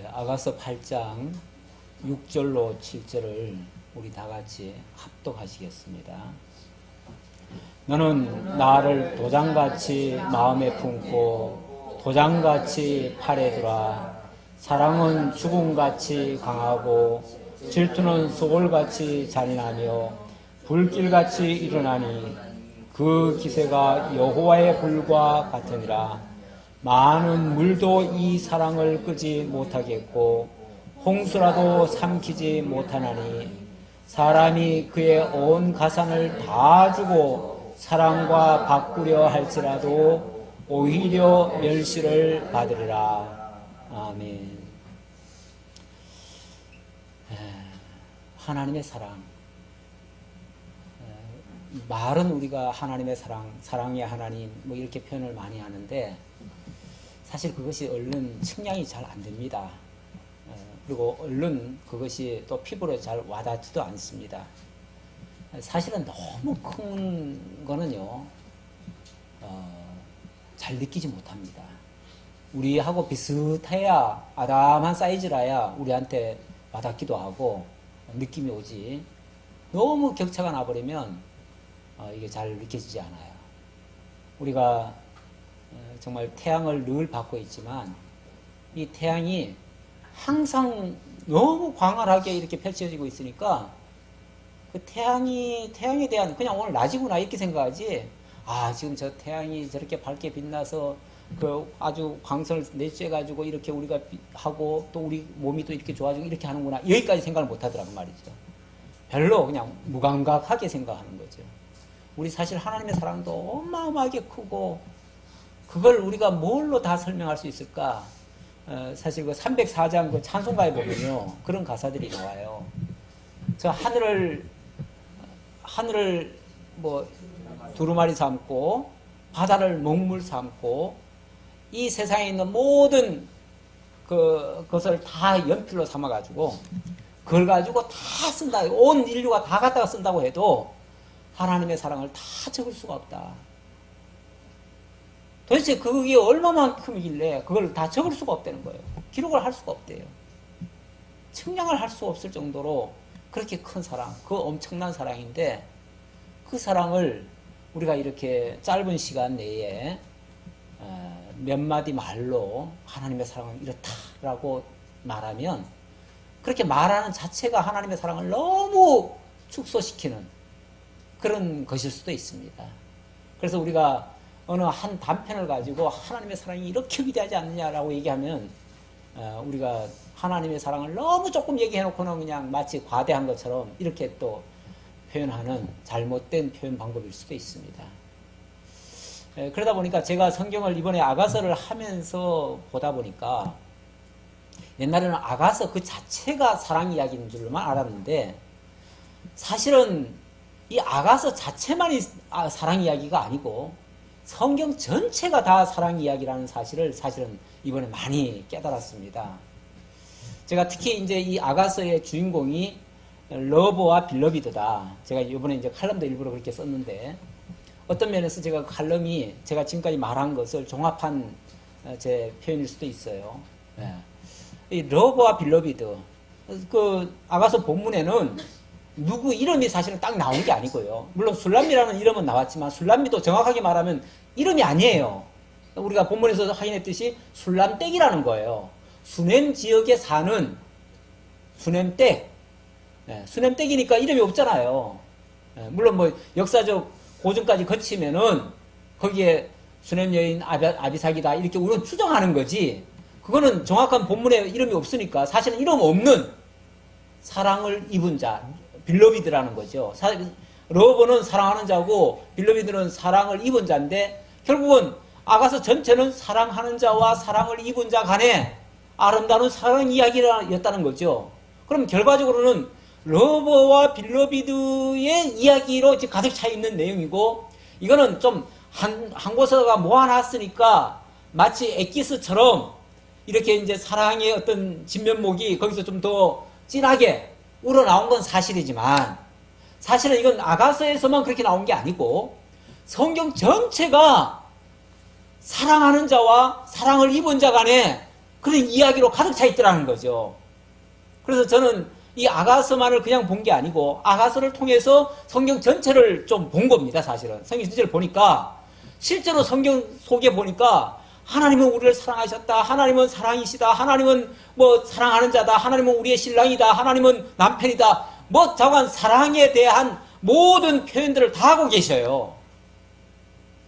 아가서 8장 6절로 7절을 우리 다 같이 합독하시겠습니다. 너는 나를 도장같이 마음에 품고 도장같이 팔에 두라. 사랑은 죽음같이 강하고 질투는 소골같이 잔인하며 불길같이 일어나니 그 기세가 여호와의 불과 같으니라. 많은 물도 이 사랑을 끄지 못하겠고 홍수라도 삼키지 못하나니 사람이 그의 온 가산을 다 주고 사랑과 바꾸려 할지라도 오히려 멸시를 받으리라. 아멘. 하나님의 사랑. 말은 우리가 하나님의 사랑, 사랑의 하나님 뭐 이렇게 표현을 많이 하는데 사실 그것이 얼른 측량이 잘 안 됩니다. 그리고 얼른 그것이 또 피부로 잘 와닿지도 않습니다. 사실은 너무 큰 거는요, 잘 느끼지 못합니다. 우리하고 비슷해야, 아담한 사이즈라야 우리한테 와닿기도 하고 느낌이 오지, 너무 격차가 나버리면 이게 잘 느껴지지 않아요. 우리가 정말 태양을 늘 받고 있지만 이 태양이 항상 너무 광활하게 이렇게 펼쳐지고 있으니까 그 태양에 대한 그냥 오늘 낮이구나 이렇게 생각하지, 지금 저 태양이 저렇게 밝게 빛나서 그 아주 광선을 내쬐가지고 이렇게 우리가 하고 또 우리 몸이 또 이렇게 좋아지고 이렇게 하는구나, 여기까지 생각을 못 하더라고 말이죠. 별로 그냥 무감각하게 생각하는 거죠. 우리 사실 하나님의 사랑도 어마어마하게 크고 그걸 우리가 뭘로 다 설명할 수 있을까? 사실 그 304장 그 찬송가에 보면요, 그런 가사들이 나와요. 저 하늘을 뭐 두루마리 삼고 바다를 먹물 삼고 이 세상에 있는 모든 그것을 다 연필로 삼아가지고 그걸 가지고 다 쓴다. 온 인류가 다 갖다가 쓴다고 해도 하나님의 사랑을 다 적을 수가 없다. 도대체 그게 얼마만큼이길래 그걸 다 적을 수가 없다는 거예요. 기록을 할 수가 없대요. 측량을 할 수 없을 정도로 그렇게 큰 사랑, 그 엄청난 사랑인데 그 사랑을 우리가 이렇게 짧은 시간 내에 몇 마디 말로 하나님의 사랑은 이렇다라고 말하면 그렇게 말하는 자체가 하나님의 사랑을 너무 축소시키는 그런 것일 수도 있습니다. 그래서 우리가 어느 한 단편을 가지고 하나님의 사랑이 이렇게 위대하지 않느냐라고 얘기하면 우리가 하나님의 사랑을 너무 조금 얘기해놓고는 그냥 마치 과대한 것처럼 이렇게 또 표현하는 잘못된 표현 방법일 수도 있습니다. 그러다 보니까 제가 성경을 이번에 아가서를 하면서 보다 보니까 옛날에는 아가서 그 자체가 사랑 이야기인 줄만 알았는데 사실은 이 아가서 자체만이 사랑 이야기가 아니고 성경 전체가 다 사랑 이야기라는 사실을 사실은 이번에 많이 깨달았습니다. 제가 특히 이제 이 아가서의 주인공이 러버와 빌러비드다. 제가 이번에 이제 칼럼도 일부러 그렇게 썼는데 어떤 면에서 제가 칼럼이 제가 지금까지 말한 것을 종합한 제 표현일 수도 있어요. 이 러버와 빌러비드, 그 아가서 본문에는 누구 이름이 사실은 딱 나온 게 아니고요. 물론 술람미라는 이름은 나왔지만 술람미도 정확하게 말하면 이름이 아니에요. 우리가 본문에서 확인했듯이 술람댁이라는 거예요. 수넴 지역에 사는 수넴댁. 수넴댁이니까 이름이 없잖아요. 물론 뭐 역사적 고증까지 거치면은 거기에 수넴 여인 아비삭이다 이렇게 우리는 추정하는 거지. 그거는 정확한 본문에 이름이 없으니까 사실은 이름 없는 사랑을 입은 자, 빌러비드라는 거죠. 러버는 사랑하는 자고 빌러비드는 사랑을 입은 자인데 결국은 아가서 전체는 사랑하는 자와 사랑을 입은 자 간에 아름다운 사랑 이야기였다는 거죠. 그럼 결과적으로는 러버와 빌러비드의 이야기로 가득 차 있는 내용이고, 이거는 좀 한 곳에다가 모아놨으니까 마치 엑기스처럼 이렇게 이제 사랑의 어떤 진면목이 거기서 좀 더 진하게 우러나온 건 사실이지만 사실은 이건 아가서에서만 그렇게 나온 게 아니고 성경 전체가 사랑하는 자와 사랑을 입은 자 간에 그런 이야기로 가득 차 있더라는 거죠. 그래서 저는 이 아가서만을 그냥 본 게 아니고 아가서를 통해서 성경 전체를 좀 본 겁니다. 사실은 성경 전체를 보니까 실제로 성경 속에 보니까 하나님은 우리를 사랑하셨다, 하나님은 사랑이시다, 하나님은 뭐 사랑하는 자다, 하나님은 우리의 신랑이다, 하나님은 남편이다, 뭐 자관 사랑에 대한 모든 표현들을 다 하고 계셔요.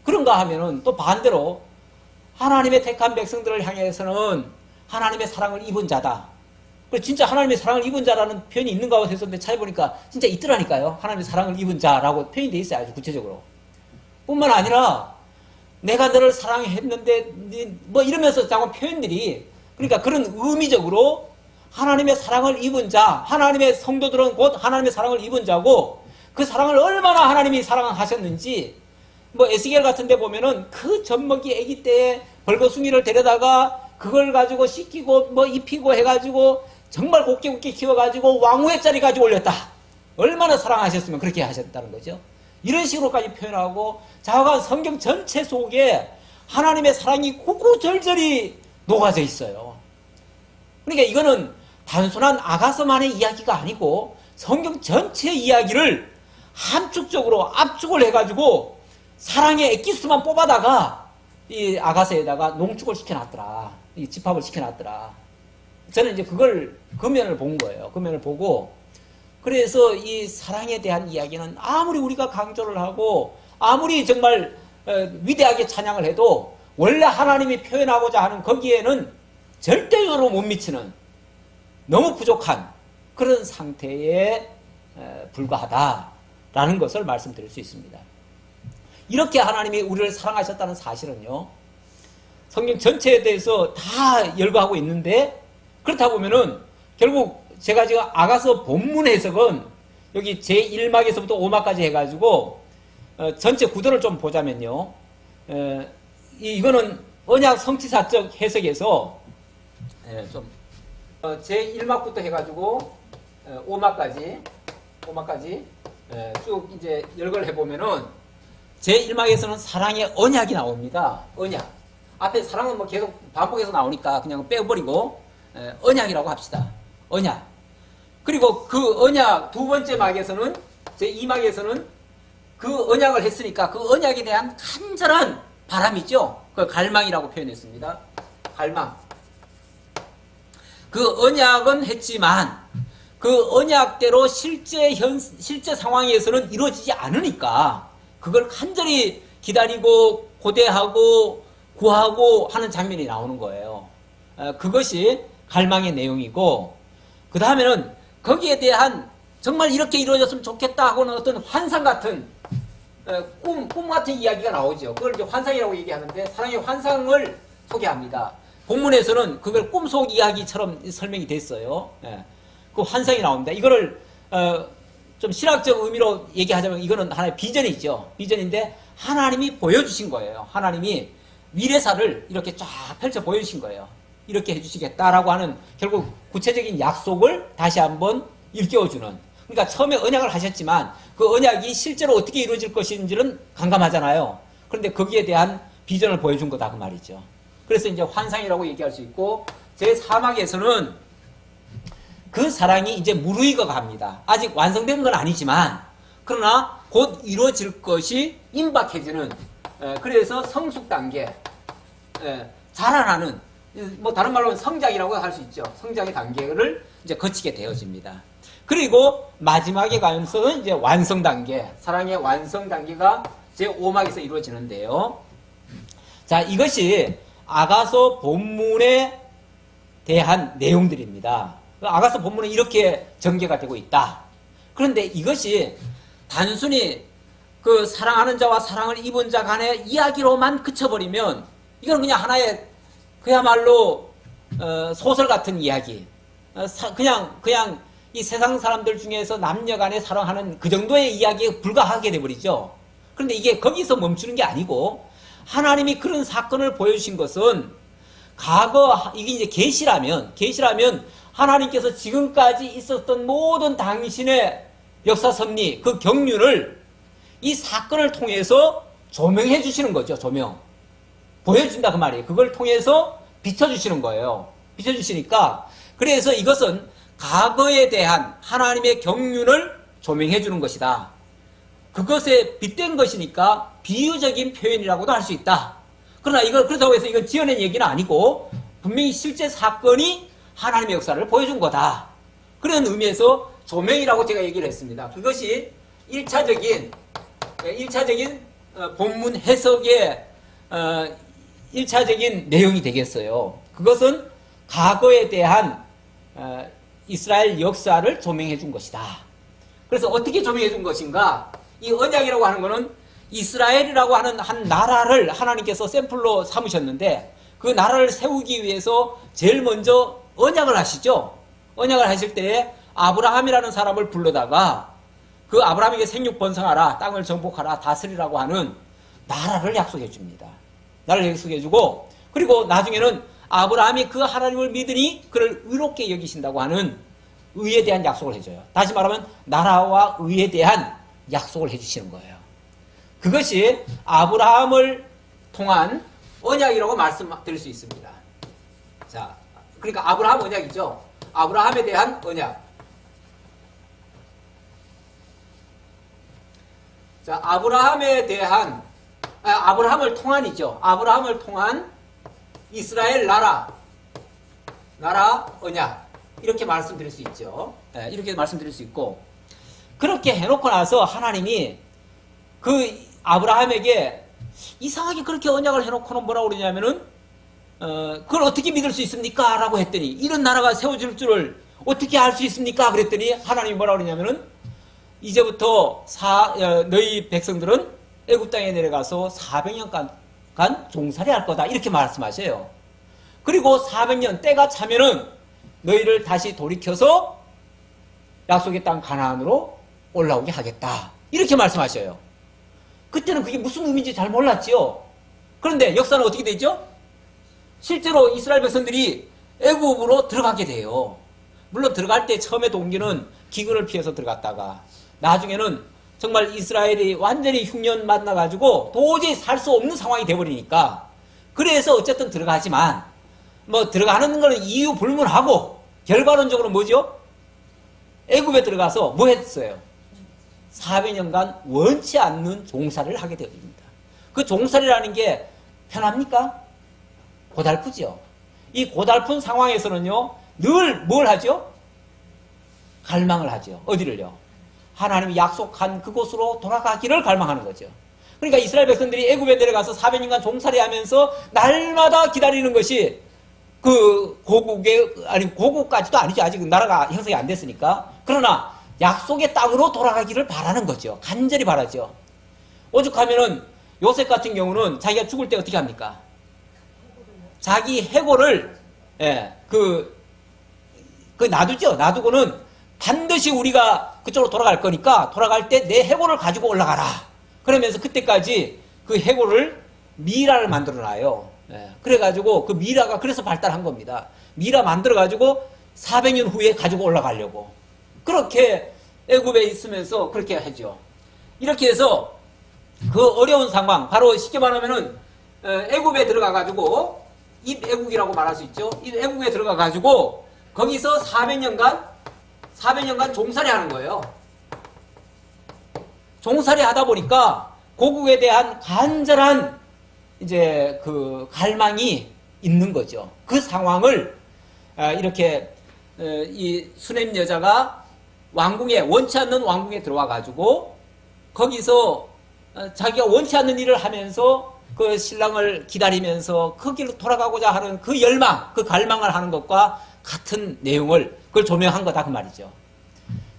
그런가 하면은 또 반대로 하나님의 택한 백성들을 향해서는 하나님의 사랑을 입은 자다. 진짜 하나님의 사랑을 입은 자라는 표현이 있는가 해서 찾아보니까 진짜 있더라니까요. 하나님의 사랑을 입은 자라고 표현이 돼 있어요. 아주 구체적으로. 뿐만 아니라 내가 너를 사랑했는데 뭐 이러면서 자꾸 표현들이, 그러니까 그런 의미적으로 하나님의 사랑을 입은 자, 하나님의 성도들은 곧 하나님의 사랑을 입은 자고 그 사랑을 얼마나 하나님이 사랑하셨는지, 뭐 에스겔 같은 데 보면은 그 젖먹이 아기 때에 벌거숭이를 데려다가 그걸 가지고 씻기고 뭐 입히고 해가지고 정말 곱게 키워가지고 왕후의 자리 가지고 올렸다. 얼마나 사랑하셨으면 그렇게 하셨다는 거죠. 이런 식으로까지 표현하고 자관 성경 전체 속에 하나님의 사랑이 구구절절히 녹아져 있어요. 그러니까 이거는 단순한 아가서만의 이야기가 아니고 성경 전체 이야기를 함축적으로 압축을 해가지고 사랑의 엑기스만 뽑아다가 이 아가서에다가 농축을 시켜놨더라. 이 집합을 시켜놨더라. 저는 이제 그 면을 본 거예요. 그 면을 보고, 그래서 이 사랑에 대한 이야기는 아무리 우리가 강조를 하고 아무리 정말 위대하게 찬양을 해도 원래 하나님이 표현하고자 하는 거기에는 절대적으로 못 미치는 너무 부족한 그런 상태에 불과하다라는 것을 말씀드릴 수 있습니다. 이렇게 하나님이 우리를 사랑하셨다는 사실은요, 성경 전체에 대해서 다 열거하고 있는데, 그렇다 보면은 결국 제가 지금 아가서 본문 해석은 여기 제1막에서부터 5막까지 해가지고 전체 구도를 좀 보자면요, 이거는 언약 성취사적 해석에서 좀 제1막부터 해가지고 5막까지 쭉 이제 열거를 해보면은 제1막에서는 사랑의 언약이 나옵니다. 언약. 앞에 사랑은 뭐 계속 반복해서 나오니까 그냥 빼버리고 언약이라고 합시다. 언약. 그리고 그 언약 두 번째 막에서는, 제2막에서는 그 언약을 했으니까 그 언약에 대한 간절한 바람이죠. 그 갈망이라고 표현했습니다. 갈망. 그 언약은 했지만 그 언약대로 실제 상황에서는 이루어지지 않으니까 그걸 간절히 기다리고 고대하고 구하고 하는 장면이 나오는 거예요. 그것이 갈망의 내용이고, 그 다음에는 거기에 대한 정말 이렇게 이루어졌으면 좋겠다 하고는 어떤 환상 같은 꿈 같은 이야기가 나오죠. 그걸 이제 환상이라고 얘기하는데 사랑의 환상을 소개합니다. 본문에서는 그걸 꿈속 이야기처럼 설명이 됐어요. 그 환상이 나옵니다. 이거를 좀 신학적 의미로 얘기하자면 이거는 하나의 비전이죠. 비전인데 하나님이 보여주신 거예요. 하나님이 미래사를 이렇게 쫙 펼쳐 보여주신 거예요. 이렇게 해주시겠다라고 하는 결국 구체적인 약속을 다시 한번 일깨워주는. 그러니까 처음에 언약을 하셨지만 그 언약이 실제로 어떻게 이루어질 것인지는 간감하잖아요. 그런데 거기에 대한 비전을 보여준 거다 그 말이죠. 그래서 이제 환상이라고 얘기할 수 있고, 제4막에서는 그 사랑이 이제 무르익어 갑니다. 아직 완성된 건 아니지만 그러나 곧 이루어질 것이 임박해지는, 그래서 성숙 단계, 자라나는, 뭐 다른 말로 성장이라고 할 수 있죠. 성장의 단계를 이제 거치게 되어집니다. 그리고 마지막에 가면서는 이제 완성 단계, 사랑의 완성 단계가 제5막에서 이루어지는데요. 자, 이것이 아가서 본문에 대한 내용들입니다. 아가서 본문은 이렇게 전개가 되고 있다. 그런데 이것이 단순히 그 사랑하는 자와 사랑을 입은 자 간의 이야기로만 그쳐버리면 이건 그냥 하나의 그야말로 소설 같은 이야기, 그냥 이 세상 사람들 중에서 남녀 간에 사랑하는 그 정도의 이야기에 불과하게 돼버리죠. 그런데 이게 거기서 멈추는 게 아니고 하나님이 그런 사건을 보여주신 것은 과거, 이게 이제 계시라면 하나님께서 지금까지 있었던 모든 당신의 역사 섭리, 그 경륜을 이 사건을 통해서 조명해 주시는 거죠. 조명. 보여준다 그 말이에요. 그걸 통해서 비춰주시는 거예요. 비춰주시니까, 그래서 이것은 과거에 대한 하나님의 경륜을 조명해 주는 것이다. 그것에 빗댄 것이니까 비유적인 표현이라고도 할 수 있다. 그러나 이걸 그렇다고 해서 이건 지어낸 얘기는 아니고 분명히 실제 사건이 하나님의 역사를 보여준 거다. 그런 의미에서 조명이라고 제가 얘기를 했습니다. 그것이 1차적인 본문 해석의 1차적인 내용이 되겠어요. 그것은 과거에 대한 이스라엘 역사를 조명해 준 것이다. 그래서 어떻게 조명해 준 것인가? 이 언약이라고 하는 것은 이스라엘이라고 하는 한 나라를 하나님께서 샘플로 삼으셨는데 그 나라를 세우기 위해서 제일 먼저 언약을 하시죠. 언약을 하실 때에 아브라함이라는 사람을 불러다가 그 아브라함에게 생육 번성하라, 땅을 정복하라, 다스리라고 하는 나라를 약속해 줍니다. 나라를 약속해 주고, 그리고 나중에는 아브라함이 그 하나님을 믿으니 그를 의롭게 여기신다고 하는 의에 대한 약속을 해줘요. 다시 말하면 나라와 의에 대한 약속을 해주시는 거예요. 그것이 아브라함을 통한 언약이라고 말씀드릴 수 있습니다. 자, 그러니까 아브라함 언약이죠. 아브라함에 대한 언약. 자, 아브라함에 대한 아브라함을 통한이죠. 아브라함을 통한 이스라엘 나라 언약, 이렇게 말씀드릴 수 있죠. 이렇게 말씀드릴 수 있고, 그렇게 해놓고 나서 하나님이 그 아브라함에게 이상하게 그렇게 언약을 해놓고는 뭐라고 그러냐면은 그걸 어떻게 믿을 수 있습니까? 라고 했더니, 이런 나라가 세워질 줄을 어떻게 알 수 있습니까? 그랬더니 하나님이 뭐라고 그러냐면은 이제부터 너희 백성들은 애굽 땅에 내려가서 400년간 종살이 할 거다, 이렇게 말씀하셔요. 그리고 400년 때가 차면은 너희를 다시 돌이켜서 약속의 땅 가나안으로 올라오게 하겠다, 이렇게 말씀하셔요. 그때는 그게 무슨 의미인지 잘 몰랐지요. 그런데 역사는 어떻게 되죠? 실제로 이스라엘 백성들이 애굽으로 들어가게 돼요. 물론 들어갈 때 처음에 동기는 기근을 피해서 들어갔다가 나중에는 정말 이스라엘이 완전히 흉년 만나가지고 도저히 살 수 없는 상황이 돼버리니까, 그래서 어쨌든 들어가지만 뭐 들어가는 거는 이유 불문하고 결과론적으로 뭐죠? 애굽에 들어가서 뭐 했어요? 400년간 원치 않는 종살이를 하게 됩니다. 그 종살이라는 게 편합니까? 고달프죠. 이 고달픈 상황에서는요, 늘 뭘 하죠? 갈망을 하죠. 어디를요? 하나님이 약속한 그곳으로 돌아가기를 갈망하는 거죠. 그러니까 이스라엘 백성들이 애굽에 내려가서 400년간 종살이 하면서 날마다 기다리는 것이 그 고국까지도 아니죠. 아직 나라가 형성이 안 됐으니까. 그러나 약속의 땅으로 돌아가기를 바라는 거죠. 간절히 바라죠. 오죽하면은 요셉 같은 경우는 자기가 죽을 때 어떻게 합니까? 자기 해골을 놔두죠. 놔두고는 반드시 우리가 그쪽으로 돌아갈 거니까 돌아갈 때 내 해골을 가지고 올라가라. 그러면서 그때까지 그 해골을 미라를 만들어 놔요. 그래가지고 그 미라가 그래서 발달한 겁니다. 미라 만들어가지고 400년 후에 가지고 올라가려고. 그렇게 애굽에 있으면서 그렇게 하죠. 이렇게 해서 그 어려운 상황, 바로 쉽게 말하면은 애굽에 들어가가지고, 입애국이라고 말할 수 있죠. 입애국에 들어가가지고 거기서 400년간 종살이 하는 거예요. 종살이 하다 보니까 고국에 대한 간절한 이제 그 갈망이 있는 거죠. 그 상황을 이렇게 이 수넴 여자가 왕궁에, 원치 않는 왕궁에 들어와 가지고 거기서 자기가 원치 않는 일을 하면서 그 신랑을 기다리면서 그 길로 돌아가고자 하는 그 열망, 그 갈망을 하는 것과 같은 내용을 그걸 조명한 거다, 그 말이죠.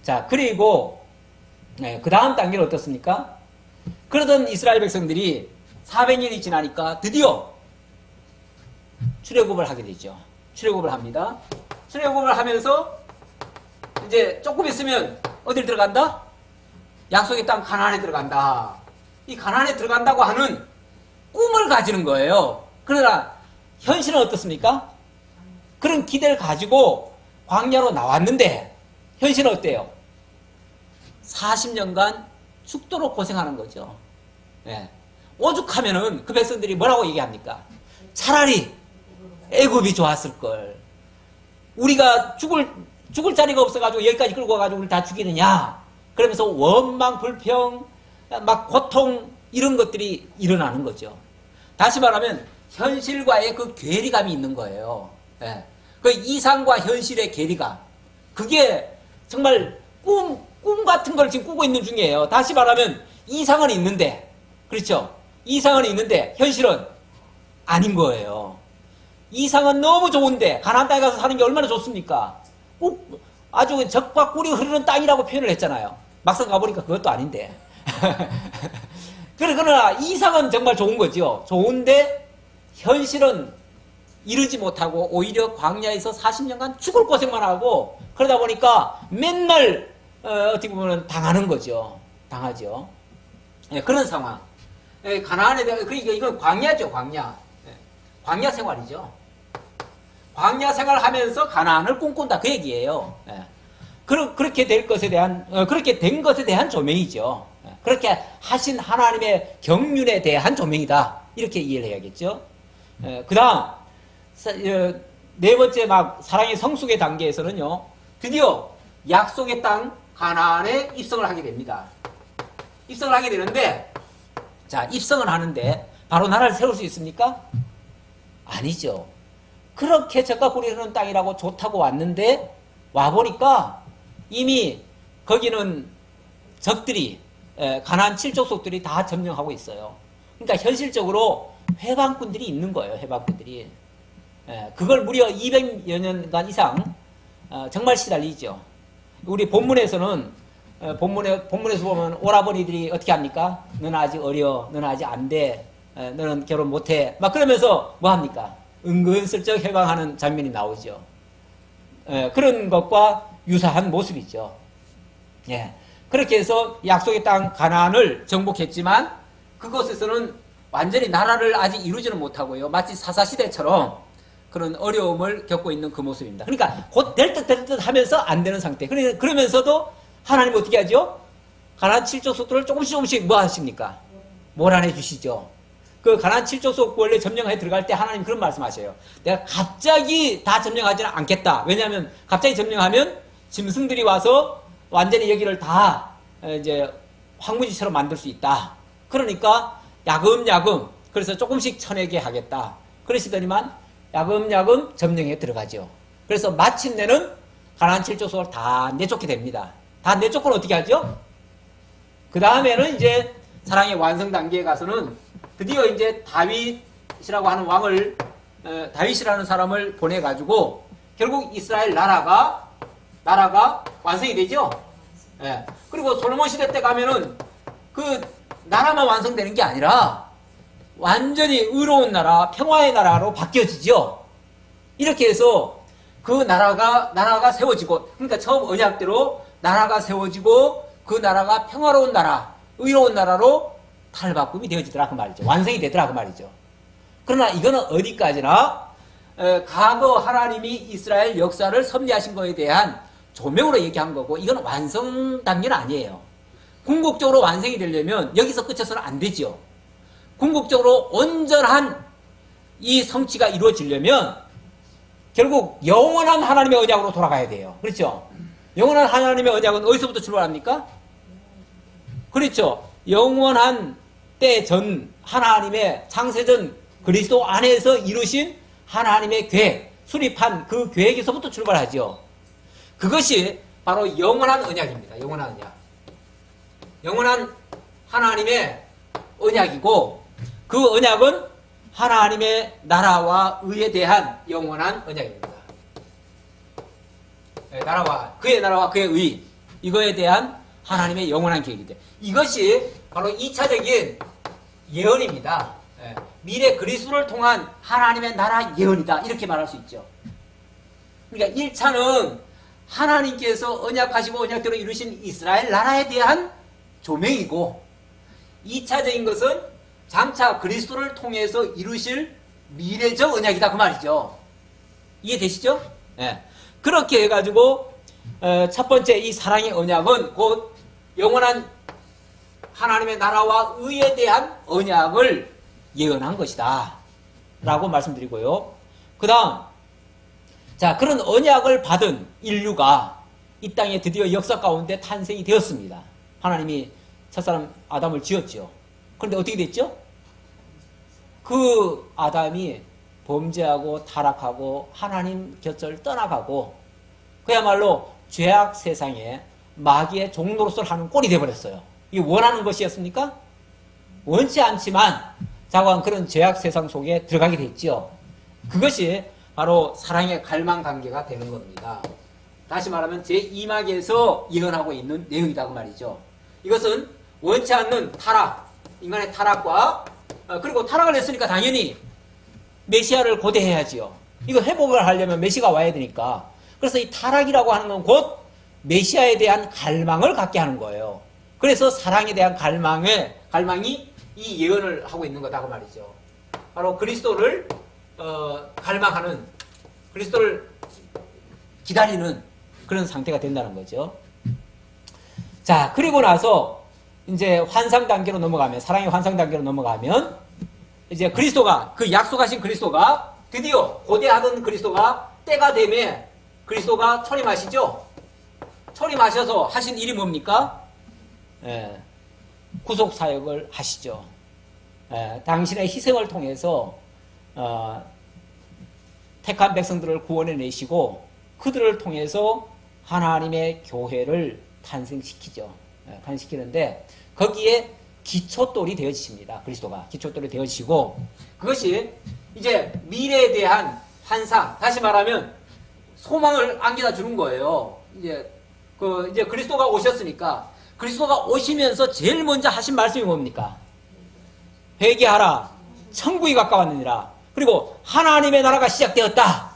자, 그리고 그 다음 단계는 어떻습니까? 그러던 이스라엘 백성들이 400년이 지나니까 드디어 출애굽을 하게 되죠. 출애굽을 합니다. 출애굽을 하면서 이제 조금 있으면 어딜 들어간다? 약속의 땅 가나안에 들어간다. 이 가나안에 들어간다고 하는 꿈을 가지는 거예요. 그러나 현실은 어떻습니까? 그런 기대를 가지고 광야로 나왔는데 현실은 어때요? 40년간 죽도록 고생하는 거죠. 오죽하면은 그 백성들이 뭐라고 얘기합니까? 차라리 애굽이 좋았을 걸. 우리가 죽을 자리가 없어가지고 여기까지 끌고 와가지고 우리 다 죽이느냐? 그러면서 원망, 불평, 막 고통 이런 것들이 일어나는 거죠. 다시 말하면 현실과의 그 괴리감이 있는 거예요. 예. 그 이상과 현실의 괴리감. 그게 정말 꿈 같은 걸 지금 꾸고 있는 중이에요. 다시 말하면 이상은 있는데, 그렇죠? 이상은 있는데 현실은 아닌 거예요. 이상은 너무 좋은데 가나안 땅에 가서 사는 게 얼마나 좋습니까? 꼭 아주 적과 꿀이 흐르는 땅이라고 표현을 했잖아요. 막상 가보니까 그것도 아닌데. 그러나 이상은 정말 좋은 거죠. 좋은데 현실은 이루지 못하고 오히려 광야에서 40년간 죽을 고생만 하고 그러다 보니까 맨날 어떻게 보면 당하는 거죠. 당하죠. 예, 그런 상황. 예, 가나안에 대한 그러니까 이건 광야죠. 광야. 예, 광야 생활이죠. 광야 생활하면서 가나안을 꿈꾼다 그 얘기예요. 예. 그렇게 될 것에 대한 그렇게 된 것에 대한 조명이죠. 예. 그렇게 하신 하나님의 경륜에 대한 조명이다 이렇게 이해를 해야겠죠. 예. 그다음 네 번째 막 사랑의 성숙의 단계에서는요 드디어 약속의 땅 가나안에 입성을 하게 됩니다. 입성을 하게 되는데 자 입성을 하는데 바로 나라를 세울 수 있습니까? 아니죠. 그렇게 적과 꿀이 흐르는 땅이라고 좋다고 왔는데 와보니까 이미 거기는 적들이 가나안 7족속들이 다 점령하고 있어요. 그러니까 현실적으로 회방꾼들이 있는 거예요. 회방꾼들이. 그걸 무려 200여 년간 이상 정말 시달리죠. 우리 본문에서는 본문에서 보면 오라버니들이 어떻게 합니까? 너는 아직 어려, 너는 아직 안 돼, 너는 결혼 못해 막 그러면서 뭐 합니까? 은근슬쩍 해방하는 장면이 나오죠. 그런 것과 유사한 모습이죠. 예. 그렇게 해서 약속의 땅 가나안을 정복했지만 그곳에서는 완전히 나라를 아직 이루지는 못하고요. 마치 사사시대처럼 그런 어려움을 겪고 있는 그 모습입니다. 그러니까 곧 될 듯 하면서 안 되는 상태. 그러면서도 하나님 어떻게 하죠? 가나안 7족속들을 조금씩 뭐 하십니까? 몰아내 주시죠. 그 가나안 7족속 원래 점령하에 들어갈 때 하나님 그런 말씀하셔요. 내가 갑자기 다 점령하지는 않겠다. 왜냐하면 갑자기 점령하면 짐승들이 와서 완전히 여기를 다 이제 황무지처럼 만들 수 있다. 그러니까 야금야금 그래서 조금씩 쳐내게 하겠다. 그러시더니만 야금야금 점령에 들어가죠. 그래서 마침내는 가나안 7족속을 다 내쫓게 됩니다. 다 내쫓고 어떻게 하죠? 그 다음에는 이제 사랑의 완성 단계에 가서는 드디어 이제 다윗이라고 하는 왕을 다윗이라는 사람을 보내가지고 결국 이스라엘 나라가 완성이 되죠. 예. 그리고 솔로몬 시대 때 가면은 그 나라만 완성되는 게 아니라 완전히 의로운 나라, 평화의 나라로 바뀌어지죠. 이렇게 해서 그 나라가 세워지고, 그러니까 처음 언약대로 나라가 세워지고 그 나라가 평화로운 나라, 의로운 나라로 탈바꿈이 되어지더라 그 말이죠. 완성이 되더라 그 말이죠. 그러나 이거는 어디까지나 과거 하나님이 이스라엘 역사를 섭리하신 것에 대한 조명으로 얘기한 거고 이건 완성 단계는 아니에요. 궁극적으로 완성이 되려면 여기서 끝쳐서는 안 되죠. 궁극적으로 온전한 이 성취가 이루어지려면 결국 영원한 하나님의 언약으로 돌아가야 돼요. 그렇죠? 영원한 하나님의 언약은 어디서부터 출발합니까? 그렇죠. 영원한 때 전 하나님의 창세전 그리스도 안에서 이루신 하나님의 계획, 수립한 그 계획에서부터 출발하죠. 그것이 바로 영원한 언약입니다. 영원한 언약. 영원한 하나님의 언약이고 그 언약은 하나님의 나라와 의에 대한 영원한 언약입니다. 그의 나라와 그의 의 이거에 대한 하나님의 영원한 계획인데 이것이 바로 2차적인 예언입니다. 미래 그리스도를 통한 하나님의 나라 예언이다 이렇게 말할 수 있죠. 그러니까 1차는 하나님께서 언약하시고 언약대로 이루신 이스라엘 나라에 대한 조명이고 2차적인 것은 장차 그리스도를 통해서 이루실 미래적 언약이다 그 말이죠. 이해되시죠? 네. 그렇게 해가지고 첫 번째 이 사랑의 언약은 곧 영원한 하나님의 나라와 의에 대한 언약을 예언한 것이다 라고 말씀드리고요. 그 다음 자, 그런 언약을 받은 인류가 이 땅에 드디어 역사 가운데 탄생이 되었습니다. 하나님이 첫사람 아담을 지었죠. 그런데 어떻게 됐죠? 그 아담이 범죄하고 타락하고 하나님 곁을 떠나가고 그야말로 죄악 세상에 마귀의 종로로서 하는 꼴이 되어버렸어요. 이게 원하는 것이었습니까? 원치 않지만 자고한 그런 죄악 세상 속에 들어가게 됐죠. 그것이 바로 사랑의 갈망 관계가 되는 겁니다. 다시 말하면 제2막에서 예언하고 있는 내용이다 그 말이죠. 이것은 원치 않는 타락, 인간의 타락과 그리고 타락을 했으니까 당연히 메시아를 고대해야지요. 이거 회복을 하려면 메시아가 와야 되니까. 그래서 이 타락이라고 하는 건 곧 메시아에 대한 갈망을 갖게 하는 거예요. 그래서 사랑에 대한 갈망이 이 예언을 하고 있는 거다 그 말이죠. 바로 그리스도를 갈망하는, 그리스도를 기다리는 그런 상태가 된다는 거죠. 자, 그리고 나서 이제 환상 단계로 넘어가면, 사랑의 환상 단계로 넘어가면 이제 그리스도가, 그 약속하신 그리스도가 드디어 고대하던 그리스도가 때가 되면 그리스도가 초림하시죠. 초림하셔서 하신 일이 뭡니까? 구속 사역을 하시죠. 당신의 희생을 통해서 택한 백성들을 구원해 내시고 그들을 통해서 하나님의 교회를 탄생시키죠. 탄생시키는데 거기에 기초돌이 되어지십니다. 그리스도가 기초돌이 되어지시고 그것이 이제 미래에 대한 환상, 다시 말하면 소망을 안겨다 주는 거예요. 이제 그리스도가 오셨으니까 그리스도가 오시면서 제일 먼저 하신 말씀이 뭡니까? 회개하라. 천국이 가까웠느니라. 그리고 하나님의 나라가 시작되었다.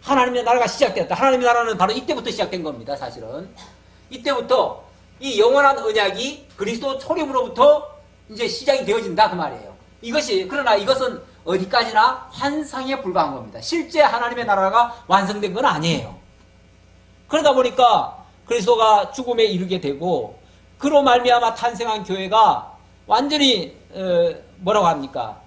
하나님의 나라가 시작되었다. 하나님의 나라는 바로 이때부터 시작된 겁니다. 사실은. 이때부터 이 영원한 언약이 그리스도 초림으로부터 이제 시작이 되어진다 그 말이에요. 그러나 이것은 어디까지나 환상에 불과한 겁니다. 실제 하나님의 나라가 완성된 건 아니에요. 그러다 보니까 그리스도가 죽음에 이르게 되고 그로 말미암아 탄생한 교회가 완전히 뭐라고 합니까?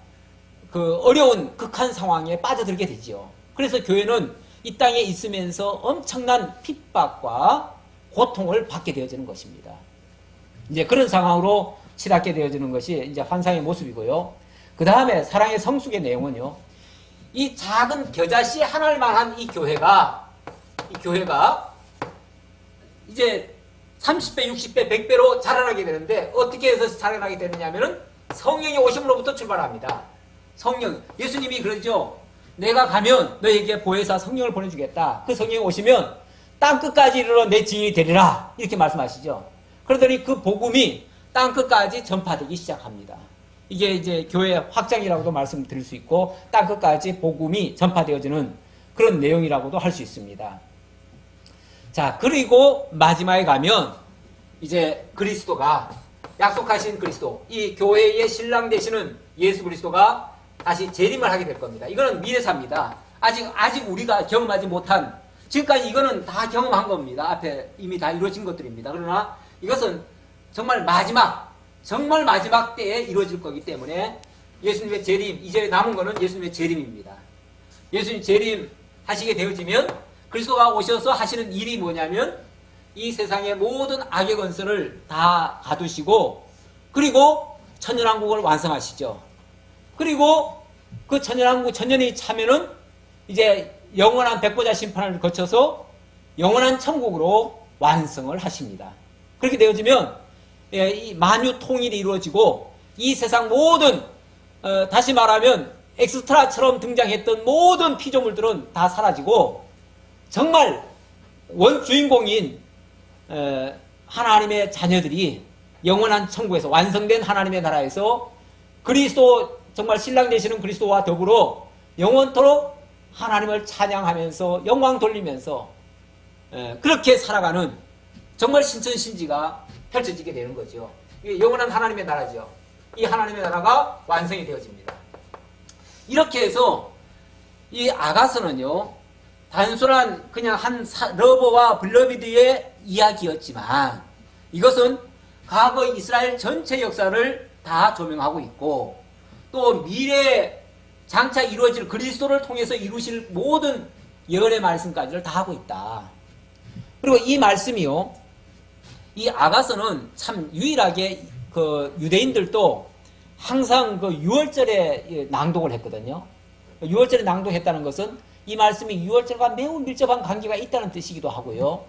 그 어려운 극한 상황에 빠져들게 되죠. 그래서 교회는 이 땅에 있으면서 엄청난 핍박과 고통을 받게 되어지는 것입니다. 이제 그런 상황으로 치닫게 되어지는 것이 이제 환상의 모습이고요. 그 다음에 사랑의 성숙의 내용은요. 이 작은 겨자씨 하나만한 이 교회가 이제 30배, 60배, 100배로 자라나게 되는데 어떻게 해서 자라나게 되느냐면은 성령이 오심으로부터 출발합니다. 예수님이 그러죠. 내가 가면 너에게 보혜사 성령을 보내주겠다. 그 성령이 오시면 땅끝까지 이르러 내 증인이 되리라. 이렇게 말씀하시죠. 그러더니 그 복음이 땅끝까지 전파되기 시작합니다. 이게 이제 교회 확장이라고도 말씀드릴 수 있고 땅끝까지 복음이 전파되어지는 그런 내용이라고도 할 수 있습니다. 자, 그리고 마지막에 가면 이제 그리스도가 약속하신 그리스도, 이 교회의 신랑 되시는 예수 그리스도가 다시 재림을 하게 될 겁니다. 이거는 미래사입니다. 아직 우리가 경험하지 못한, 지금까지 이거는 다 경험한 겁니다. 앞에 이미 다 이루어진 것들입니다. 그러나 이것은 정말 마지막 때에 이루어질 거기 때문에 예수님의 재림, 이제 남은 거는 예수님의 재림입니다. 예수님 재림 하시게 되어지면 그리스도가 오셔서 하시는 일이 뭐냐면 이 세상의 모든 악의 권세를 다 가두시고 그리고 천년왕국을 완성하시죠. 그리고 그 천년왕국 천년이 차면은 이제 영원한 백보자 심판을 거쳐서 영원한 천국으로 완성을 하십니다. 그렇게 되어지면 이 만유 통일이 이루어지고 이 세상 모든 다시 말하면 엑스트라처럼 등장했던 모든 피조물들은 다 사라지고 정말 원주인공인 하나님의 자녀들이 영원한 천국에서 완성된 하나님의 나라에서 그리스도 정말 신랑 되시는 그리스도와 더불어 영원토록 하나님을 찬양하면서 영광 돌리면서 그렇게 살아가는 정말 신천신지가 펼쳐지게 되는 거죠. 이게 영원한 하나님의 나라죠. 이 하나님의 나라가 완성이 되어집니다. 이렇게 해서 이 아가서는요, 단순한 그냥 한 러버와 블러비드의 이야기였지만 이것은 과거 이스라엘 전체 역사를 다 조명하고 있고 또 미래에 장차 이루어질 그리스도를 통해서 이루실 모든 예언의 말씀까지를 다 하고 있다. 그리고 이 말씀이요, 이 아가서는 참 유일하게 그 유대인들도 항상 그 유월절에 낭독을 했거든요. 유월절에 낭독했다는 것은 이 말씀이 유월절과 매우 밀접한 관계가 있다는 뜻이기도 하고요.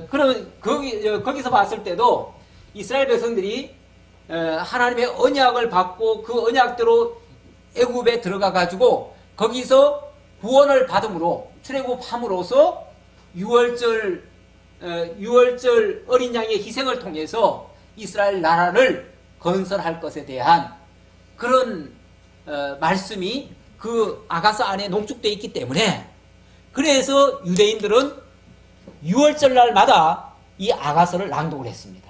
그러면 거기서 봤을 때도 이스라엘 백성들이 하나님의 언약을 받고 그 언약대로 애굽에 들어가 가지고 거기서 구원을 받음으로 출애굽함으로써 유월절 어린 양의 희생을 통해서 이스라엘 나라를 건설할 것에 대한 그런 말씀이 그 아가서 안에 농축되어 있기 때문에, 그래서 유대인들은 유월절 날마다 이 아가서를 낭독을 했습니다.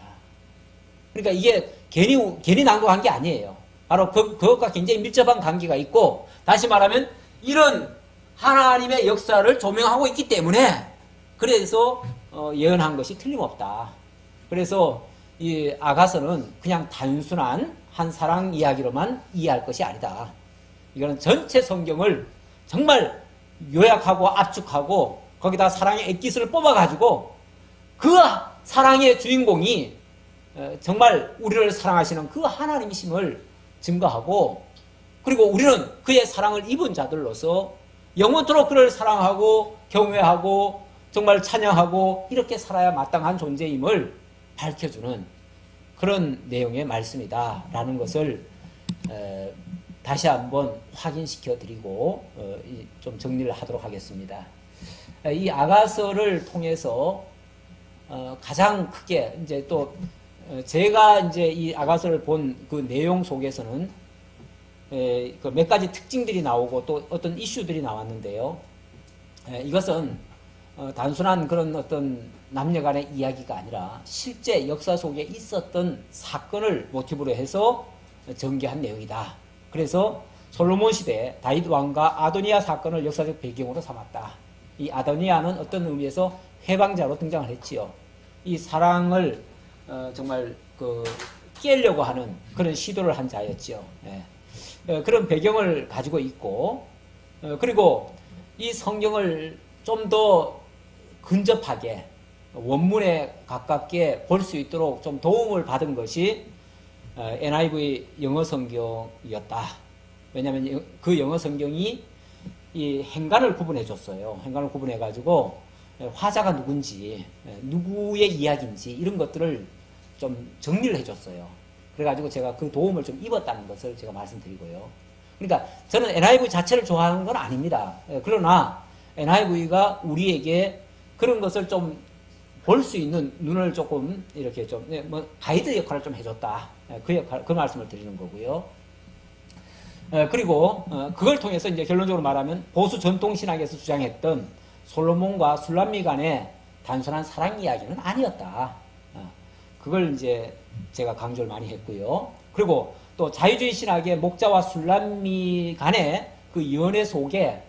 그러니까 이게 괜히 낭독한 게 아니에요. 바로 그것과 굉장히 밀접한 관계가 있고, 다시 말하면 이런 하나님의 역사를 조명하고 있기 때문에 그래서 예언한 것이 틀림없다. 그래서 이 아가서는 그냥 단순한 한 사랑 이야기로만 이해할 것이 아니다. 이거는 전체 성경을 정말 요약하고 압축하고 거기다 사랑의 엑기스를 뽑아가지고 그 사랑의 주인공이 정말 우리를 사랑하시는 그 하나님이심을 증거하고, 그리고 우리는 그의 사랑을 입은 자들로서 영원토록 그를 사랑하고 경외하고 정말 찬양하고 이렇게 살아야 마땅한 존재임을 밝혀주는 그런 내용의 말씀이다 라는 것을 다시 한번 확인시켜 드리고 좀 정리를 하도록 하겠습니다. 이 아가서를 통해서 가장 크게 이제 또 제가 이제 이 아가서를 본 그 내용 속에서는 그 몇 가지 특징들이 나오고 또 어떤 이슈들이 나왔는데요. 이것은 단순한 그런 어떤 남녀간의 이야기가 아니라 실제 역사 속에 있었던 사건을 모티브로 해서 전개한 내용이다. 그래서 솔로몬 시대 다윗 왕과 아도니아 사건을 역사적 배경으로 삼았다. 이 아도니아는 어떤 의미에서 해방자로 등장을 했지요. 이 사랑을 정말 깨려고 하는 그런 시도를 한 자였지요. 그런 배경을 가지고 있고, 그리고 이 성경을 좀 더 근접하게 원문에 가깝게 볼 수 있도록 좀 도움을 받은 것이 NIV 영어 성경이었다. 왜냐하면 그 영어 성경이 이 행간을 구분해 줬어요. 행간을 구분해 가지고 화자가 누군지, 누구의 이야기인지 이런 것들을 좀 정리를 해 줬어요. 그래가지고 제가 그 도움을 좀 입었다는 것을 제가 말씀드리고요. 그러니까 저는 NIV 자체를 좋아하는 건 아닙니다. 그러나 NIV가 우리에게 그런 것을 좀 볼 수 있는 눈을 조금 이렇게 좀 가이드 역할을 좀 해줬다. 그 말씀을 드리는 거고요. 그리고 그걸 통해서 이제 결론적으로 말하면 보수 전통 신학에서 주장했던 솔로몬과 술람미 간의 단순한 사랑 이야기는 아니었다. 그걸 이제 제가 강조를 많이 했고요. 그리고 또 자유주의 신학의 목자와 술람미 간의 그 연애 속에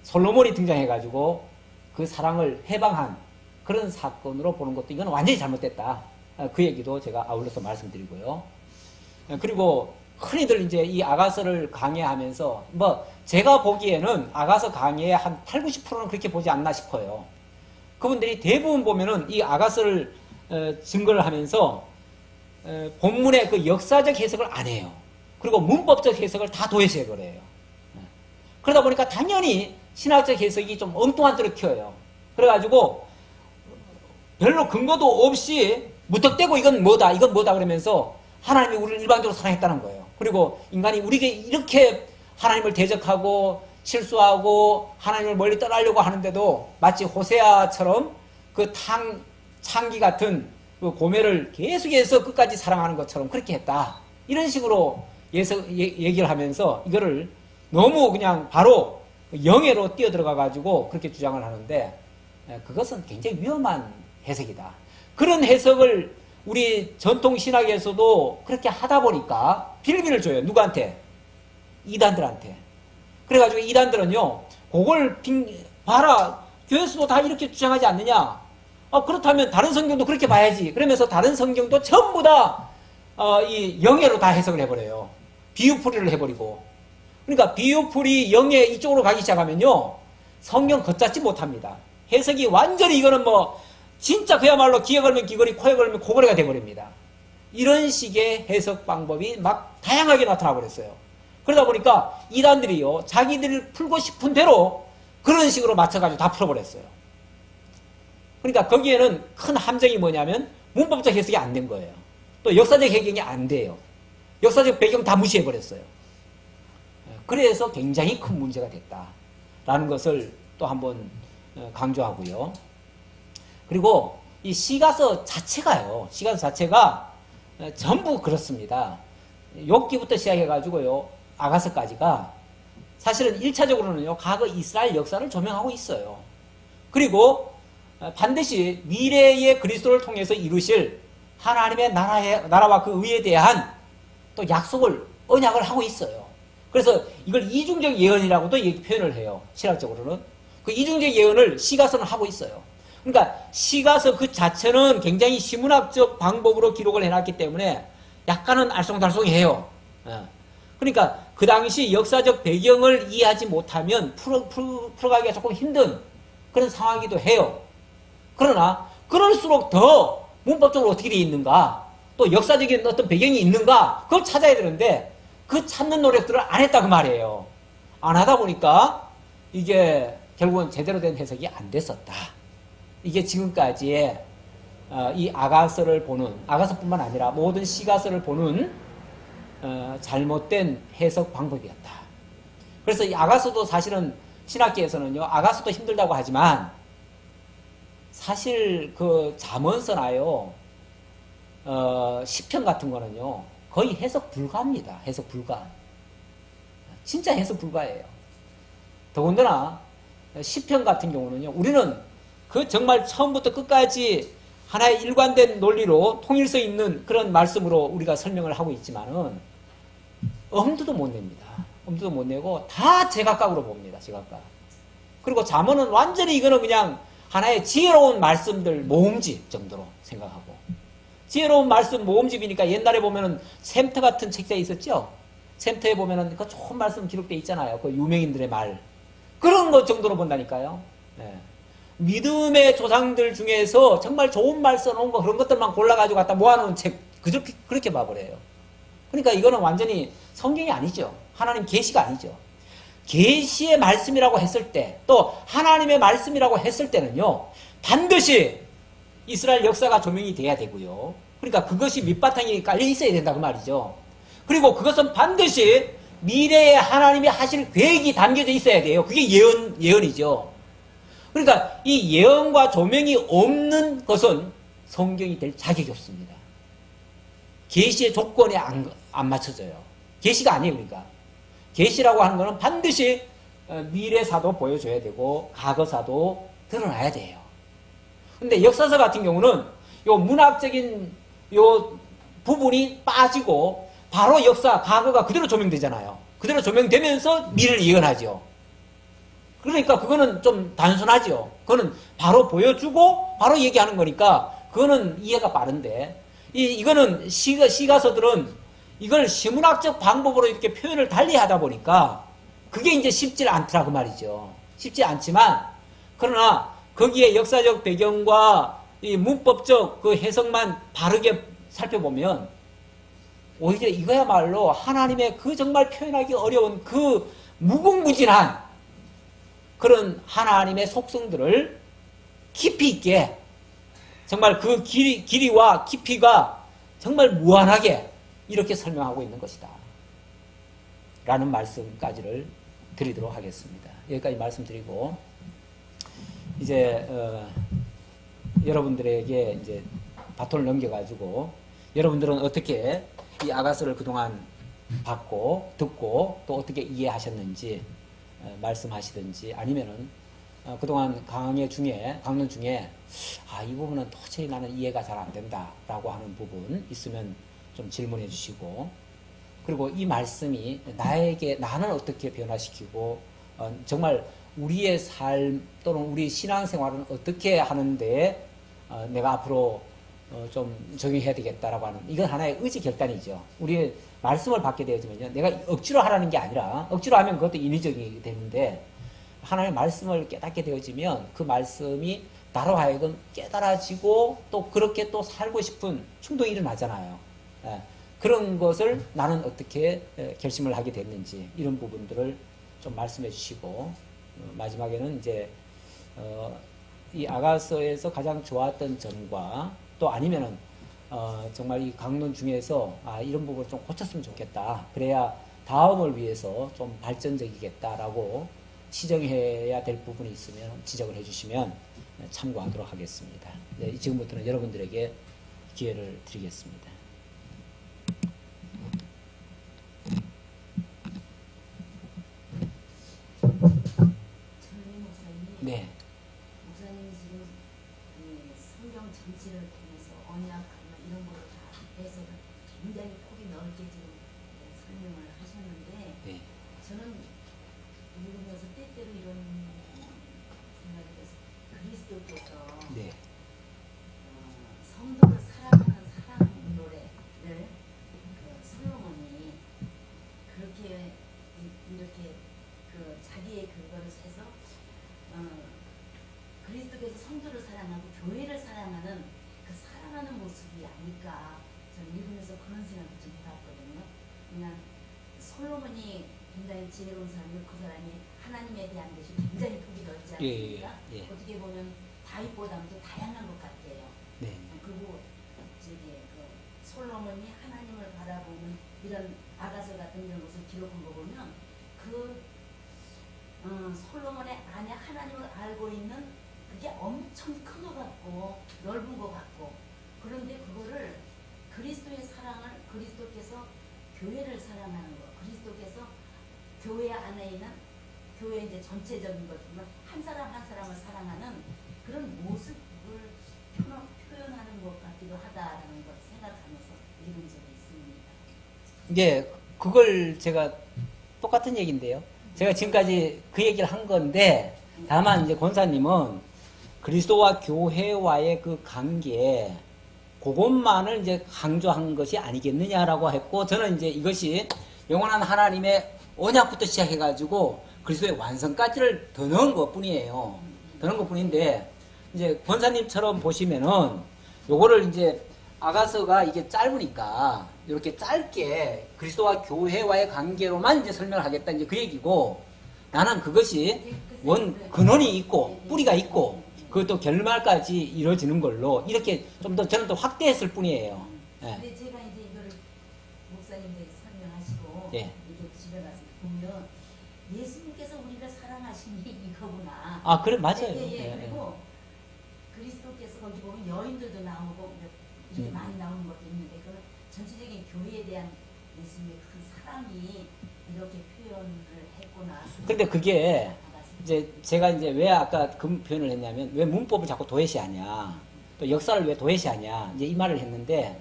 솔로몬이 등장해가지고 그 사랑을 해방한 그런 사건으로 보는 것도 이건 완전히 잘못됐다. 그 얘기도 제가 아울러서 말씀드리고요. 그리고 흔히들 이제 이 아가서를 강해하면서 제가 보기에는 아가서 강해의 한 8, 90%는 그렇게 보지 않나 싶어요. 그분들이 대부분 보면은 이 아가서를 증거를 하면서 본문의 그 역사적 해석을 안 해요. 그리고 문법적 해석을 다 도외시해버려요. 그러다 보니까 당연히 신학적 해석이 좀 엉뚱한 대로 튀어요. 그래가지고 별로 근거도 없이 무턱대고 이건 뭐다 그러면서 하나님이 우리를 일방적으로 사랑했다는 거예요. 그리고 인간이 우리에게 이렇게 하나님을 대적하고 실수하고 하나님을 멀리 떠나려고 하는데도 마치 호세아처럼 그 창기 같은 그 고멜을 계속해서 끝까지 사랑하는 것처럼 그렇게 했다. 이런 식으로 얘기를 하면서 이거를 너무 그냥 바로 영예로 뛰어들어가 가지고 그렇게 주장을 하는데 그것은 굉장히 위험한 해석이다. 그런 해석을 우리 전통 신학에서도 그렇게 하다 보니까 빌미를 줘요. 누구한테? 이단들한테. 그래가지고 이단들은요, 그걸 봐라. 교회에서도 다 이렇게 주장하지 않느냐? 그렇다면 다른 성경도 그렇게 봐야지. 그러면서 다른 성경도 전부 다 이 영예로 다 해석을 해버려요. 비유풀이를 해버리고. 그러니까 비유풀이 영의 이쪽으로 가기 시작하면요, 성경 걷잡지 못합니다. 해석이 완전히 이거는 뭐 진짜 그야말로 귀에 걸면 귀걸이, 코에 걸면 코걸이가 돼버립니다. 이런 식의 해석 방법이 막 다양하게 나타나 버렸어요. 그러다 보니까 이단들이요, 자기들이 풀고 싶은 대로 그런 식으로 맞춰가지고 다 풀어버렸어요. 그러니까 거기에는 큰 함정이 뭐냐면 문법적 해석이 안 된 거예요. 또 역사적 해석이 안 돼요. 역사적 배경 다 무시해버렸어요. 그래서 굉장히 큰 문제가 됐다라는 것을 또 한번 강조하고요. 그리고 이 시가서 자체가요, 시가서 자체가 전부 그렇습니다. 욥기부터 시작해가지고요, 아가서까지가 사실은 1차적으로는요, 과거 이스라엘 역사를 조명하고 있어요. 그리고 반드시 미래의 그리스도를 통해서 이루실 하나님의 나라와 그 의에 대한 또 약속을, 언약을 하고 있어요. 그래서 이걸 이중적 예언이라고도 표현을 해요. 신학적으로는. 그 이중적 예언을 시가서는 하고 있어요. 그러니까 시가서 그 자체는 굉장히 시문학적 방법으로 기록을 해놨기 때문에 약간은 알쏭달쏭해요. 그러니까 그 당시 역사적 배경을 이해하지 못하면 풀어가기가 조금 힘든 그런 상황이기도 해요. 그러나 그럴수록 더 문법적으로 어떻게 되어 있는가, 또 역사적인 어떤 배경이 있는가, 그걸 찾아야 되는데 그 찾는 노력들을 안 했다 그 말이에요. 안 하다 보니까 이게 결국은 제대로 된 해석이 안 됐었다. 이게 지금까지의 이 아가서를 보는, 아가서뿐만 아니라 모든 시가서를 보는 잘못된 해석 방법이었다. 그래서 이 아가서도 사실은 신학계에서는요, 아가서도 힘들다고 하지만 사실 그 잠언서나요, 시편 같은 거는요, 거의 해석 불가입니다. 해석 불가. 진짜 해석 불가예요. 더군다나 시편 같은 경우는요, 우리는 그 정말 처음부터 끝까지 하나의 일관된 논리로 통일성 있는 그런 말씀으로 우리가 설명을 하고 있지만은 엄두도 못 냅니다. 엄두도 못 내고 다 제각각으로 봅니다. 제각각. 그리고 잠언은 완전히 이거는 그냥 하나의 지혜로운 말씀들 모음집 정도로 생각하고, 지혜로운 말씀 모음집이니까 옛날에 보면은 샘터 같은 책자에 있었죠? 샘터에 보면은 그 좋은 말씀 기록되어 있잖아요. 그 유명인들의 말. 그런 것 정도로 본다니까요. 네. 믿음의 조상들 중에서 정말 좋은 말 써놓은 거 그런 것들만 골라가지고 갖다 모아놓은 책, 그렇게 봐버려요. 그러니까 이거는 완전히 성경이 아니죠. 하나님 계시가 아니죠. 계시의 말씀이라고 했을 때, 또 하나님의 말씀이라고 했을 때는요, 반드시 이스라엘 역사가 조명이 돼야 되고요. 그러니까 그것이 밑바탕이 깔려 있어야 된다 그 말이죠. 그리고 그것은 반드시 미래에 하나님이 하실 계획이 담겨져 있어야 돼요. 그게 예언이죠. 그러니까 이 예언과 조명이 없는 것은 성경이 될 자격이 없습니다. 계시의 조건에 안 맞춰져요. 계시가 아니에요. 그러니까 계시라고 하는 것은 반드시 미래사도 보여줘야 되고 과거사도 드러나야 돼요. 근데 역사서 같은 경우는 요 문학적인 요 부분이 빠지고 바로 역사, 과거가 그대로 조명되잖아요. 그대로 조명되면서 미래를 예언하죠. 그러니까 그거는 좀 단순하죠. 그거는 바로 보여주고 바로 얘기하는 거니까 그거는 이해가 빠른데, 이거는 시가서들은 이걸 시문학적 방법으로 이렇게 표현을 달리 하다 보니까 그게 이제 쉽지 않더라 그 말이죠. 쉽지 않지만, 그러나 거기에 역사적 배경과 이 문법적 그 해석만 바르게 살펴보면 오히려 이거야말로 하나님의 그 정말 표현하기 어려운 그 무궁무진한 그런 하나님의 속성들을 깊이 있게, 정말 그 길이와 깊이가 정말 무한하게 이렇게 설명하고 있는 것이다 라는 말씀까지를 드리도록 하겠습니다. 여기까지 말씀드리고 이제 여러분들에게 이제 바톤을 넘겨가지고 여러분들은 어떻게 이 아가서를 그동안 받고 듣고 또 어떻게 이해하셨는지 말씀하시든지, 아니면은 그동안 강론 중에 이 부분은 도저히 나는 이해가 잘 안 된다 라고 하는 부분 있으면 좀 질문해 주시고, 그리고 이 말씀이 나는 어떻게 변화시키고 정말 우리의 삶 또는 우리 신앙생활은 어떻게 하는데 내가 앞으로 좀 적용해야 되겠다라고 하는, 이건 하나의 의지 결단이죠. 우리 말씀을 받게 되어지면요, 내가 억지로 하라는 게 아니라, 억지로 하면 그것도 인위적이 되는데, 하나님의 말씀을 깨닫게 되어지면 그 말씀이 나로 하여금 깨달아지고 또 그렇게 또 살고 싶은 충동이 일어나잖아요. 예, 그런 것을 나는 어떻게 결심을 하게 됐는지, 이런 부분들을 좀 말씀해 주시고, 마지막에는 이제 이 아가서에서 가장 좋았던 점과, 또 아니면은 정말 이 강론 중에서 이런 부분을 좀 고쳤으면 좋겠다, 그래야 다음을 위해서 좀 발전적이겠다라고 지적해야 될 부분이 있으면 지적을 해주시면 참고하도록 하겠습니다. 네, 지금부터는 여러분들에게 기회를 드리겠습니다. 네. 목사님이 지금 성경 전체를 통해서 언약 이런 거를 다 해서 굉장히 폭이 넓게 지금 설명을 하셨는데, 네. 저는 읽으면서 때때로 이런 생각이 들어서, 그리스도께서 네. 성도를 사랑하는 사랑 노래를 솔로몬이 그렇게 이렇게 자기의 그거를 해서 그리스도께서 성도를 사랑하고 교회를 사랑하는 그 사랑하는 모습이 아닐까, 저는 읽으면서 그런 생각을 좀 해봤거든요. 그냥 솔로몬이 굉장히 지혜로운 사람이고, 그 사람이 하나님에 대한 것이 굉장히 폭이 넓지 않습니까? 예. 어떻게 보면 다윗보다도 다양한 것 같아요. 네. 그리고 솔로몬이 하나님을 바라보는 이런 아가서 같은 이런 것을 기록한 거 보면, 솔로몬의 안에 하나님을 알고 있는 그게 엄청 큰 것 같고 넓은 것 같고, 그런데 그거를 그리스도의 사랑을, 그리스도께서 교회를 사랑하는 것, 그리스도께서 교회 안에 있는, 교회 이제 전체적인 것지만 한 사람 한 사람을 사랑하는 그런 모습을 표현하는 것 같기도 하다라는 걸 생각하면서 읽은 적이 있습니다. 예, 그걸 제가 똑같은 얘기인데요. 제가 지금까지 그 얘기를 한 건데, 다만 이제 권사님은 그리스도와 교회와의 그 관계, 그것만을 이제 강조한 것이 아니겠느냐라고 했고, 저는 이제 이것이 영원한 하나님의 언약부터 시작해가지고 그리스도의 완성까지를 더 넣은 것 뿐이에요. 더 넣은 것 뿐인데, 이제 권사님처럼 보시면은 요거를 이제 아가서가 이게 짧으니까 이렇게 짧게 그리스도와 교회와의 관계로만 이제 설명을 하겠다, 이제 그 얘기고, 나는 그것이 근원이 있고 뿌리가 있고 그것도 결말까지 이루어지는 걸로 이렇게 좀 더 저는 더 확대했을 뿐이에요. 근데 제가 이제 이거를 목사님들 설명하시고 예. 이렇게 집에 가서 보면 예수님께서 우리를 사랑하신 게 이거구나. 그래, 맞아요. 예. 그리고 그리스도께서 거기 보면 여인들도 나오고 이렇게 많이 나오는 것도 있는데, 그건 전체적인 교회에 대한 예수님의 그 사랑이 이렇게 표현을 했구나. 근데 그게 이제 제가 이제 왜 아까 그 표현을 했냐면, 왜 문법을 자꾸 도외시하냐, 또 역사를 왜 도외시하냐, 이제 이 말을 했는데,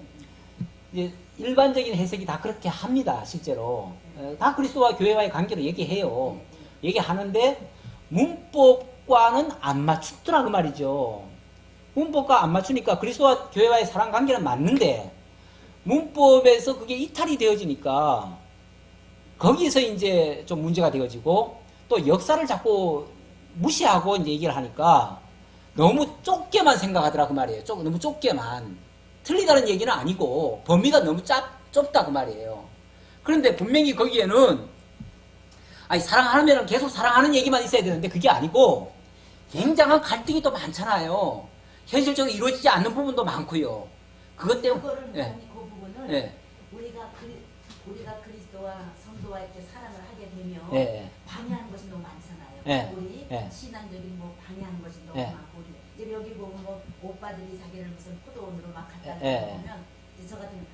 이제 일반적인 해석이 다 그렇게 합니다, 실제로. 다 그리스도와 교회와의 관계를 얘기해요. 얘기하는데 문법과는 안 맞추더라 그 말이죠. 문법과 안 맞추니까 그리스도와 교회와의 사랑 관계는 맞는데 문법에서 그게 이탈이 되어지니까 거기서 이제 좀 문제가 되어지고, 또 역사를 자꾸 무시하고 이제 얘기를 하니까 너무 좁게만 생각하더라 그 말이에요. 너무 좁게만. 틀리다는 얘기는 아니고 범위가 너무 좁다 그 말이에요. 그런데 분명히 거기에는 사랑하면 계속 사랑하는 얘기만 있어야 되는데 그게 아니고 굉장한 갈등이 또 많잖아요. 현실적으로 이루어지지 않는 부분도 많고요. 그것 때문에 그 부분을 우리가 그리스도와 성도와 이렇게 사랑을 하게 되면 방해하는 것이 너무 많잖아요. 우리 신앙적인 방해하는 것이 너무 많고, 이제 여기 보면 오빠들이 자기를 무슨 포도원으로 막 갖다 보면 이제 저 같은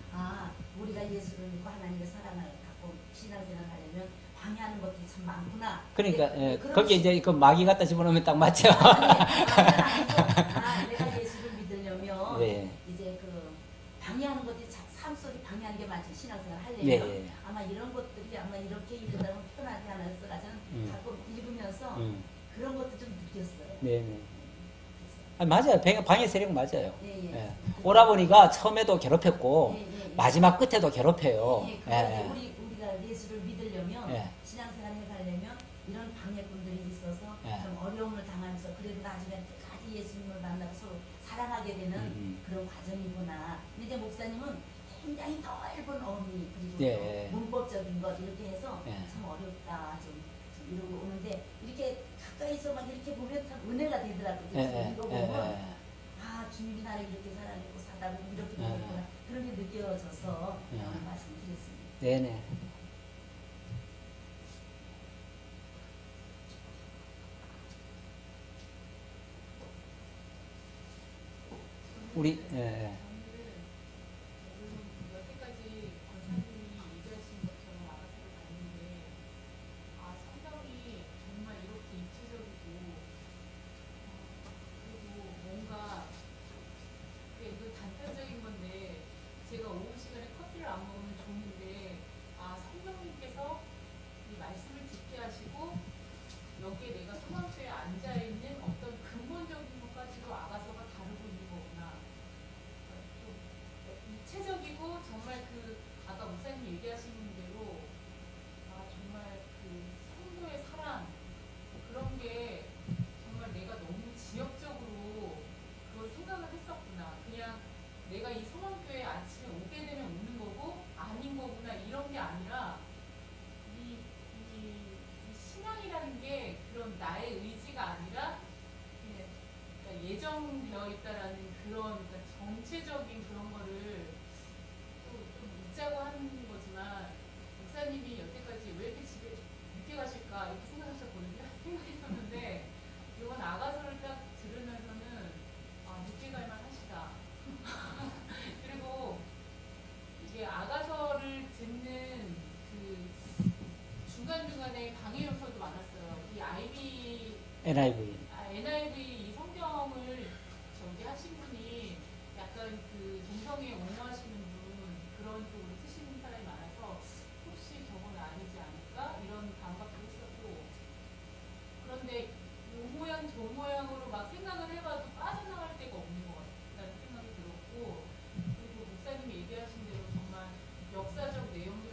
우리가 예수를 믿고 하나님의 사랑을 갖고 신앙생활을 하려면 방해하는 것들이 참 많구나. 그러니까 거기에 이제 그 마귀 갖다 집어넣으면 딱 맞죠. 내가 예수를 믿으려면 이제 그 방해하는 것들이 삶 속에 방해하는 게 많지, 신앙생활 하려면. 아마 이런 것들이 아마 이렇게 읽으라면 편하지 않았을까, 저는 가끔 읽으면서 그런 것도 좀 느꼈어요. 아니, 맞아요. 방해 세력 맞아요. 예, 예. 예. 오라버니가 처음에도 괴롭혔고 예, 예, 예. 마지막 끝에도 괴롭혀요. 예, 예. 우리가 예수를 믿으려면 예. 신앙생활 해가려면 이런 방해꾼들이 있어서 예. 좀 어려움을 당하면서 그래도 나중에 끝까지 예수님을 만나서 서로 사랑하게 되는 그런 과정이구나. 근데 이제 목사님은 굉장히 넓은 어미 그리고 예. 문법적인 것 이렇게 해서 예. 참 어렵다 좀 이러고 오는데 이렇게 가까이서 막 이렇게 보면 참 은혜가 되더라고요. 예. 이거 보면 아 주님이 나를 이렇게 사랑했고 사다 보고 이렇게 보냈구나 그런 게 느껴져서 말씀드렸습니다. 네네. 우리 예. 여태까지 권사님이 얘기하신 것처럼 알아서 봤는데 성경이 정말 이렇게 입체적이고 그리고 뭔가 이거 단편적인 건데 제가 오후 시간에 커피를 안 먹으면 좋은데 성령님께서 이 말씀을 듣게 하시고 여기에 내가 성황교에 앉아있는 어떤 근본적인 것까지도 아가서가 다루고 있는 거구나. 좀 입체적이고 정말 아까 목사님 얘기하시는 대로 정말 성도의 사랑 그런 게 정말 내가 너무 지역적으로 그걸 생각을 했었구나. 그냥 내가 이 성황교회 아침에 오게 되면 오는 거고 아닌 거구나 이런 게 아니라 이 신앙이라는 게 그런 나의 의지가 아니라 그러니까 예정되어 있다라는 그런 그러니까 전체적인 그런 거를 좀 잊자고 하는 거지만 목사님이 여태까지 왜 이렇게 집에 늦게 가실까 이렇게 생각했었는데 이번 아가서를 딱 들으면서는 늦게 갈 만하시다. 그리고 이게 아가서를 듣는 중간중간에 방해 요소도 많았어요. 이 NIV. NIV 이 성경을 하신 분이 약간 동성애 옹호하시는 분 그런 쪽으로 쓰시는 사람이 많아서 혹시 저건 아니지 않을까 이런 감각도 했었고 그런데 요 모양 저 모양으로 막 생각을 해봐도 빠져나갈 데가 없는 것 같다는 생각이 들었고 그리고 목사님이 얘기하신 대로 정말 역사적 내용도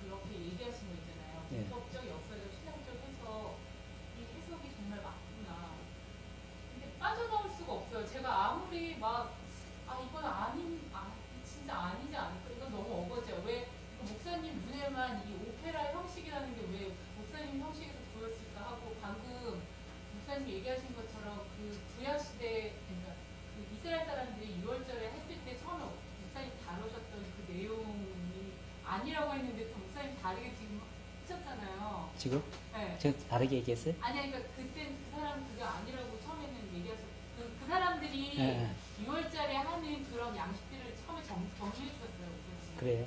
그렇게 얘기하신 거 있잖아요. 네. 문법적, 역사적, 신학적 해서 이 해석이 정말 맞구나. 근데 빠져나올 수가 없어요. 제가 아무리 이건 진짜 아니지 않을까? 이건 너무 어거지야. 왜 목사님 눈에만 이 오페라 형식이라는 게 왜 목사님 형식에서 보였을까 하고 방금 목사님 얘기하신 것처럼 구약 시대 그러니까 이스라엘 사람들이 6월절에 했을 때 처음에 목사님 다루셨던 그 내용이 아니라고 했는데 또 목사님 다르게 지금 하셨잖아요. 지금? 네. 제가 다르게 얘기했어요? 아니 그러니까 그때 그 사람 그게 아니라고 처음에는 얘기하셨. 그 사람들이 네. 6월절에 하는 그런 양식들을 처음에 정리해 주셨어요. 그래요?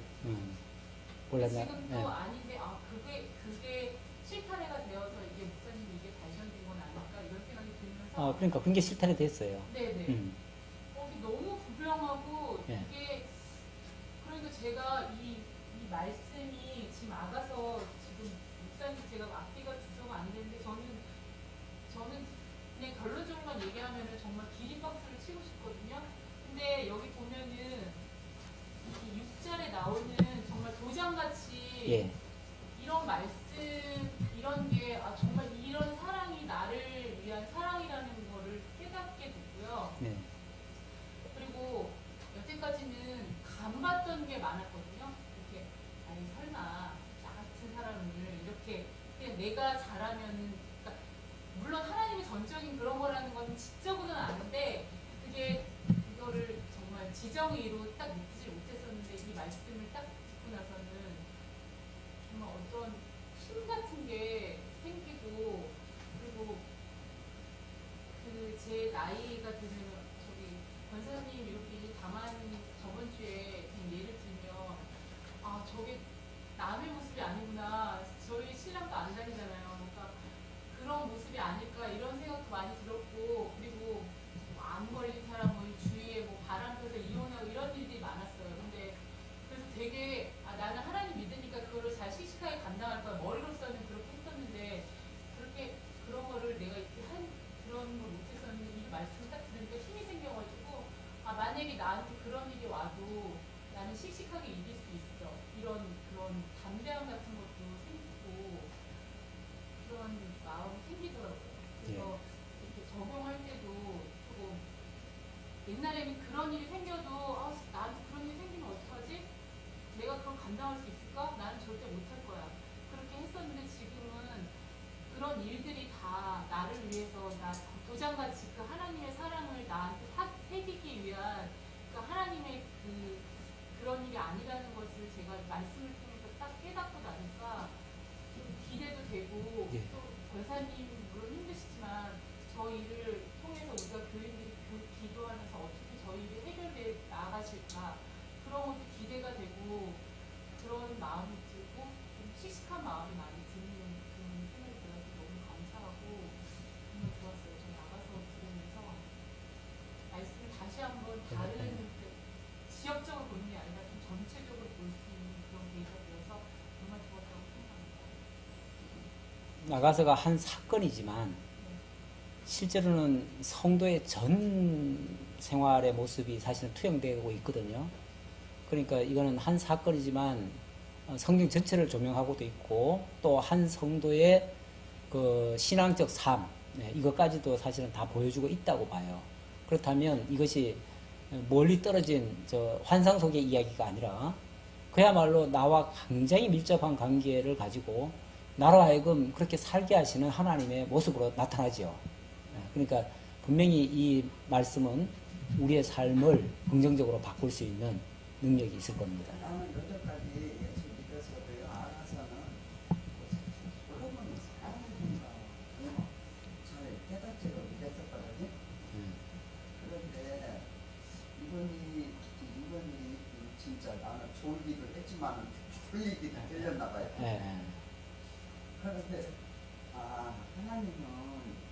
몰랐나? 지금 또 아닌데 그게 실타래가 되어서 이게 목사님이 이게 발전된 건 아닐까 이런 생각이 들면서 그러니까 그게 실타래 됐어요. 네네. 너무 불평하고 네. 이게 그러니까 제가 이 말씀이 지금 아가서 지금 목사님 제가 앞뒤가 구조가 안 되는데 저는 그냥 결론적으로만 얘기하면은 정말 기립박수를 치고 싶거든요. 근데 여기 보면은 이 6절에 나오는 정말 도장같이 예. 이런 말씀 이런 게 정말 이런 사랑이 나를 위한 사랑이라는 거를 깨닫게 됐고요. 네. 그리고 여태까지는 간봤던 게 많았거든요. 이렇게 설마 나 같은 사람을 이렇게 그냥 내가 잘하면은 그러니까 물론 하나님의 전적인 그런 거라는 건 지적으로는 아는데 그거를 정말 지정의로 딱 느끼지 못했었는데 이 말씀을 딱 듣고 나서는 정말 어떤 힘 같은 게 생기고 그리고 제 나이가 드는 권사님 이렇게 다만 저번 주에 예를 들면 저게 남의 모습이 아니구나. 저희 신랑도 안 다니잖아요. 그러니까 그런 모습이 아닐까 이런 생각도 많이 들었고 그리고 안 걸린 사람은 주위에 바람 펴서 이혼하고 이런 일들이 많았어요. 근데 그래서 되게 나는 하나님 믿으니까 그거를 잘 씩씩하게 감당할 거야. 머리로서는 그렇게 했었는데 그렇게 그런 거를 내가 이렇게 그런 걸 못했었는데 이 말씀을 딱 들으니까 만약에 나한테 그런 일이 와도 나는 씩씩하게 이길 수 있어. 이런 그런 담대함 같은 것도 생기고 그런 마음이 생기더라고요. 그래서 이렇게 적용할 때도 조금 옛날에는 그런 일이 생겨도 나한테 그런 일이 생기면 어떡하지? 내가 그걸 감당할 수 있을까? 나는 절대 못할 거야. 그렇게 했었는데 지금은 그런 일들이 다 나를 위해서 도장같이 그 하나님의 사랑을 나한테 새기기 위한 그 하나님의 그런 일이 아니라는 것을 제가 말씀을 통해서 딱 깨닫고 나니까 좀 기대도 되고 또 권사님 물론 힘드시지만 저 일을 통해서 우리가 교인들이 기도하면서 어떻게 저 일이 해결돼 나가실까 그런 것도 기대가 되고 그런 마음이 들고 좀 씩씩한 마음이 많이 드는 그런 생각이 들어서 너무 감사하고 정말 좋았어요. 저 나가서 들으면서 말씀을 다시 한번 다른 지역적으로 보는 게 아니라 좀 전체적으로 볼 수 있는 그런 계기가 되어서 정말 좋았다고 생각합니다. 나가서가 한 사건이지만 실제로는 성도의 전 생활의 모습이 사실은 투영되고 있거든요. 그러니까 이거는 한 사건이지만 성경 전체를 조명하고도 있고 또 한 성도의 그 신앙적 삶 이것까지도 사실은 다 보여주고 있다고 봐요. 그렇다면 이것이 멀리 떨어진 저 환상 속의 이야기가 아니라 그야말로 나와 굉장히 밀접한 관계를 가지고 나로 하여금 그렇게 살게 하시는 하나님의 모습으로 나타나죠. 그러니까 분명히 이 말씀은 우리의 삶을 긍정적으로 바꿀 수 있는 능력이 있을 겁니다. 나는 여태까지 예수 믿어서도요, 알아서는 그러면 사람인가 잘 깨닫지를 못했었거든요. 그런데 이번이 진짜 나는 졸기도 했지만 졸리기도 들렸나 봐요. 그런데 하나님은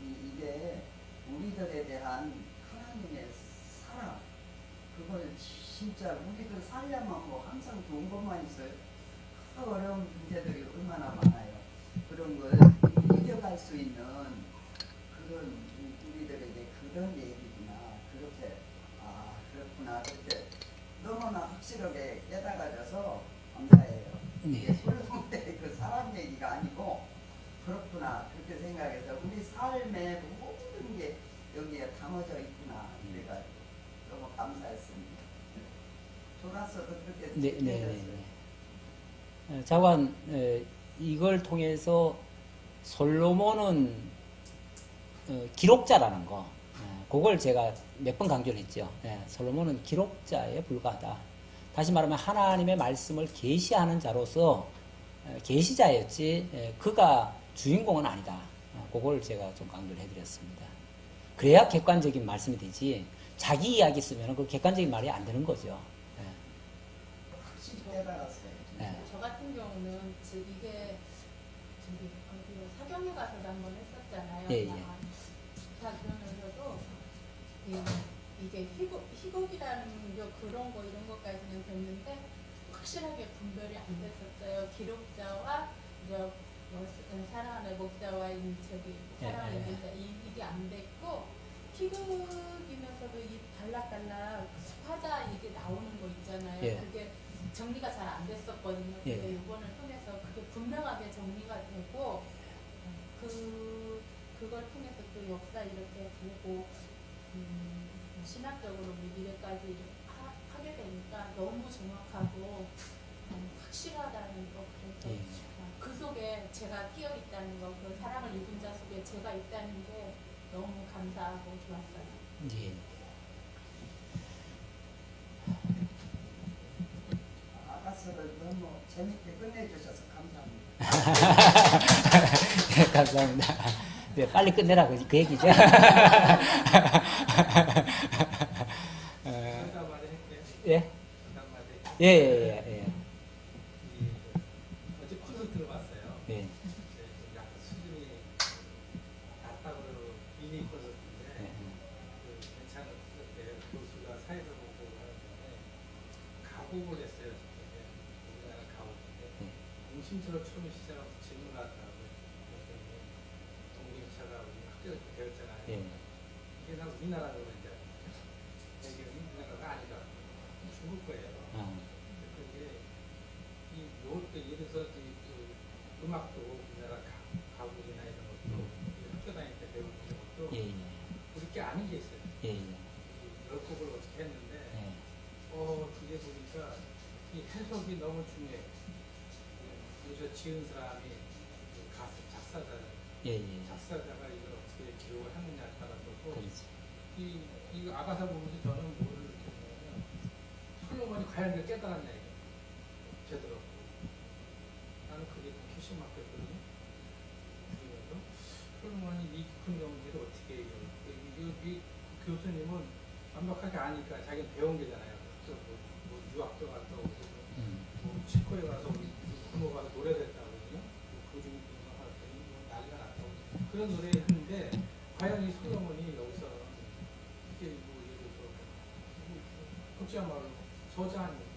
이게 우리들에 대한 하나님의 사랑 그걸 진짜 우리들 살려면 뭐 항상 좋은 것만 있어요. 그 어려운 문제들이 얼마나 많아요. 그런 걸 이겨갈 수 있는 그런 우리들에게 그런 얘기구나. 그렇게 그렇구나. 그렇게 너무나 확실하게 깨달아져서 감사해요. 이게 솔로몬의 그 사람 얘기가 아니고 그렇구나. 그렇게 생각해서 우리 삶의 모든 게 여기에 담아져 있구나. 그래가지고 너무 감사했습니다. 졸았어도 그렇게 느껴졌어요. 자관 이걸 통해서 솔로몬은 기록자라는 거 그걸 제가 몇 번 강조를 했죠. 솔로몬은 기록자에 불과하다. 다시 말하면 하나님의 말씀을 계시하는 자로서 계시자였지 그가 주인공은 아니다. 그걸 제가 좀 강조를 해드렸습니다. 그래야 객관적인 말씀이 되지 자기 이야기 쓰면 그 객관적인 말이 안 되는 거죠. 확실히 깨달았어요. 저 같은 경우는 이게 사경에 가서도 한번 했었잖아요. 기타 그러면서도 이게 희곡이라는 그런 거 이런 것까지는 됐는데 확실하게 분별이 안 됐었어요. 기록자와 사랑하는 목자와 사랑하는 목자 이게 안 됐고 희극이면서도 이 달락달락 화자 이게 나오는 거 있잖아요. 그게 정리가 잘 안 됐었거든요. 근데 이번을 통해서 그게 분명하게 정리가 되고 그걸 통해서 또 역사 이렇게 보고 신학적으로 미래까지 이렇게 하게 되니까 너무 정확하고 확실하다는 거 그래서 그 속에 제가 끼어 있다는 거, 그 사랑을 입은 자 속에 제가 있다는 게 너무 감사하고 좋았어요. 아가서를 너무 재밌게 끝내주셔서 감사합니다. 감사합니다. 네, 빨리 끝내라 그 얘기죠. 예? 예. 어제 콘서트 들어봤어요. 예. 약간 수준이 낮다고 그러고 미니 콘서트인데 괜찮은 콘서트예요. 교수가 사회를 보고 하는데 가곡을 했어요. 우리나라 가곡인데 공심처럼 처음에 시작하면서 질문 나왔더라고요. 동림차가 우리 학교에서 배웠잖아요. 이게 다 우리나라로 이제 이게 우리나라가 아니고 음악도 우리나라 가곡이나 이런 것도 학교 다닐 때 배우는 것도 예, 예. 우리 게 아닌 게 있어요. 예, 예. 열 곡을 어떻게 했는데 예. 그게 보니까 이 해석이 너무 중요해. 여기서 지은 사람이 그 가수 작사자, 예, 예. 작사자가 이걸 어떻게 기록을 하느냐에 따라서 그렇지. 이 아가사 보면서 저는 뭐를 느꼈냐면 솔로몬이 과연 이걸 깨달았냐 이거 제대로. 나는 그게 캐시 맞거든요. 그래서 솔로몬이 이 깊은 경지를 어떻게 이 교수님은 완벽하게 아니까 자기는 배운 게잖아요. 뭐 유학도 갔다 오고 뭐 치코에 가서 부모 가서 노래를 했다고 그러거든요. 그중 뭐 난리가 났다고 그런 노래 했는데 과연 이 솔로몬이 여기서 이게 뭐 예를 들어서 솔직한 말로 저자 아닙니까?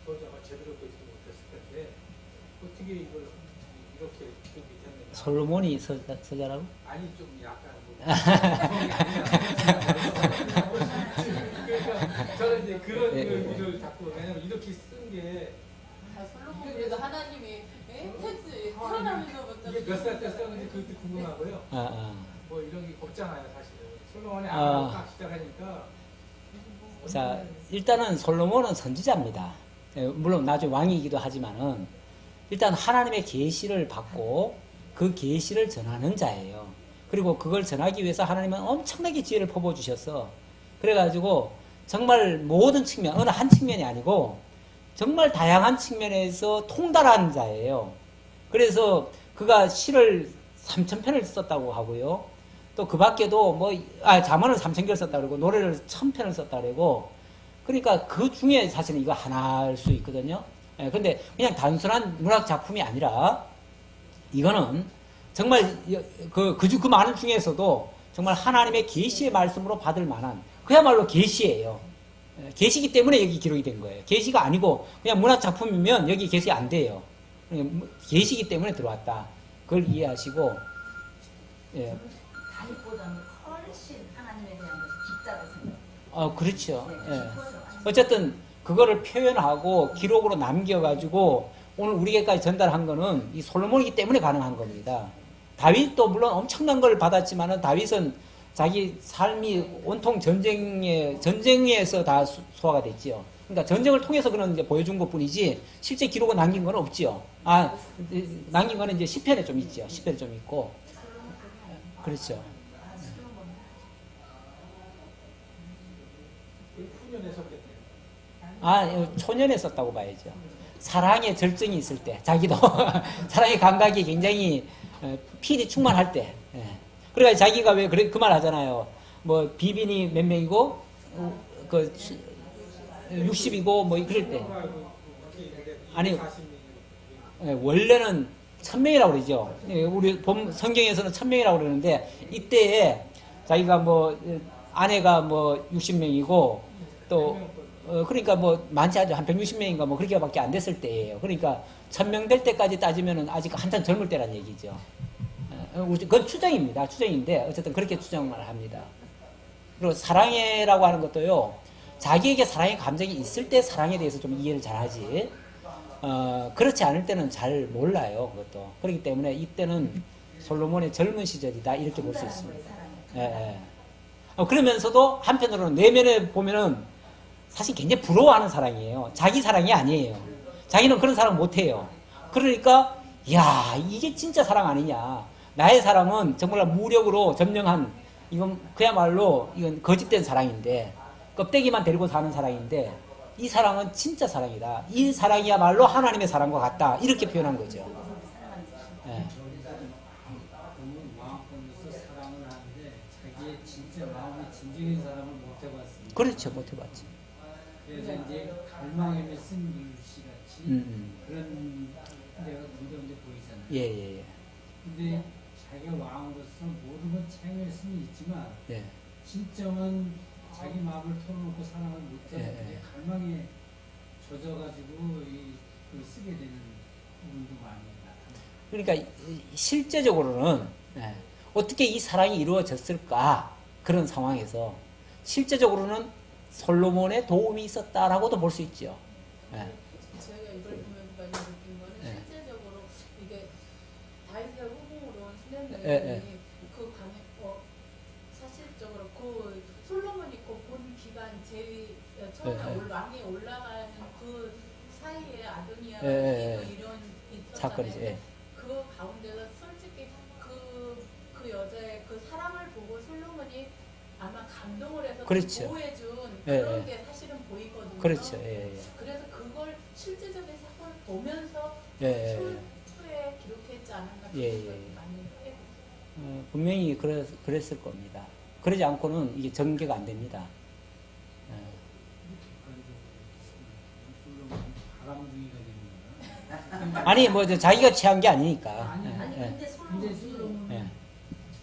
저자가 제대로 되지 못했을 텐데 어떻게 이걸 이렇게 기록이 됐느냐. 솔로몬이 서자라고? 아니 좀 약간 뭐 그러니까 저는 이제 그런 걸 자꾸 왜냐면 이렇게 쓴 게 솔로몬 하나님이 텐스 태어나면서부터 이게 몇 살 때 썼는지 그것도 궁금하고요. 뭐 이런 게 없잖아요 사실은. 솔로몬이 딱 시작하니까. 자, 일단은 솔로몬은 선지자입니다. 물론 나중에 왕이기도 하지만은 일단 하나님의 계시를 받고 그 계시를 전하는 자예요. 그리고 그걸 전하기 위해서 하나님은 엄청나게 지혜를 퍼부어주셨어. 그래가지고 정말 모든 측면, 어느 한 측면이 아니고 정말 다양한 측면에서 통달한 자예요. 그래서 그가 시를 3,000편을 썼다고 하고요. 또 그 밖에도 자문을 3,000개를 썼다고 그러고 노래를 1,000편을 썼다고 그러고 그러니까 그 중에 사실은 이거 하나일 수 있거든요. 근데 그냥 단순한 문학 작품이 아니라 이거는 정말 그 많은 중에서도 정말 하나님의 계시의 말씀으로 받을 만한 그야말로 계시예요. 계시기 때문에 여기 기록이 된 거예요. 계시가 아니고 그냥 문학 작품이면 여기 계시 안 돼요. 계시기 때문에 들어왔다. 그걸 이해하시고 예. 다윗보다는 훨씬 하나님에 대한 것이 깊다고 생각해요. 그렇죠. 예. 어쨌든 그거를 표현하고 기록으로 남겨가지고 오늘 우리에게까지 전달한 거는 이 솔로몬이기 때문에 가능한 겁니다. 다윗도 물론 엄청난 걸 받았지만은 다윗은 자기 삶이 온통 전쟁에서 다 소화가 됐지요. 그러니까 전쟁을 통해서 그는 이제 보여준 것 뿐이지 실제 기록을 남긴 건 없지요. 남긴 거는 이제 시편에 좀 있지요. 시편에 좀 있고. 그렇죠. 초년에 썼다고 봐야죠. 사랑의 절정이 있을 때, 자기도 사랑의 감각이 굉장히 필이 충만할 때. 그러니까 자기가 왜 그 말 하잖아요. 뭐 비빈이 몇 명이고 60이고 뭐 그럴 때. 아니 원래는 1,000명이라고 그러죠. 우리 성경에서는 1,000명이라고 그러는데 이때에 자기가 뭐 아내가 뭐 60명이고 또 그러니까 뭐 많지 않죠. 한 160명인가 뭐 그렇게밖에 안 됐을 때예요. 그러니까 1,000명 될 때까지 따지면은 아직 한참 젊을 때란 얘기죠. 그건 추정입니다. 추정인데 어쨌든 그렇게 추정을 합니다. 그리고 사랑해라고 하는 것도요. 자기에게 사랑의 감정이 있을 때 사랑에 대해서 좀 이해를 잘하지. 그렇지 않을 때는 잘 몰라요. 그것도. 그렇기 때문에 이때는 솔로몬의 젊은 시절이다 이렇게 볼 수 있습니다. 그러면서도 한편으로는 내면에 보면은 사실 굉장히 부러워하는 사랑이에요. 자기 사랑이 아니에요. 자기는 그런 사랑 못해요. 그러니까 야 이게 진짜 사랑 아니냐. 나의 사랑은 정말 무력으로 점령한 이건 그야말로 이건 거짓된 사랑인데 껍데기만 데리고 사는 사랑인데 이 사랑은 진짜 사랑이다. 이 사랑이야말로 하나님의 사랑과 같다. 이렇게 표현한 거죠. 마음껏 사랑을 하는데 자기의 진짜 마음이 진정인 사람을 못 해봤습니다. 그렇죠. 못 해봤지. 그래서 이제 갈망에 쓴 글씨같이 그런 데가 문제 보이잖아요. 예. 근데 자기가 왕으로서 모든 건 차용할 수는 있지만 예. 진정은 자기 마음을 털어놓고 사랑을 못하는데 갈망에 젖어가지고 그 쓰게 되는 부분도 많이 나타납니다. 그러니까 실제적으로는 어떻게 이 사랑이 이루어졌을까 그런 상황에서 실제적으로는 솔로몬의 도움이 있었다라고도 볼 수 있죠. 제가 이걸 보면 많이 느낀 거는 실제적으로 이게 있는데 그 방에 사실적으로 그 솔로몬이 본 기간 처음에 왕에 올라가는 그 사이에 아도니아가 이런 사건이죠. 있었잖아요. 그 가운데서 솔직히 그 여자의 그 사랑을 보고 솔로몬이 아마 감동을 해서 그렇죠. 보호해준 그런 게 사실은 보이거든요. 그렇죠. 그래서 그걸 실제적인 사건을 보면서 초에 기록했지 않았나 그런 생각이 많이 해요. 분명히 그랬을 겁니다. 그러지 않고는 이게 전개가 안 됩니다. 아니 뭐 자기가 취한 게 아니니까. 아니 근데 솔로몬이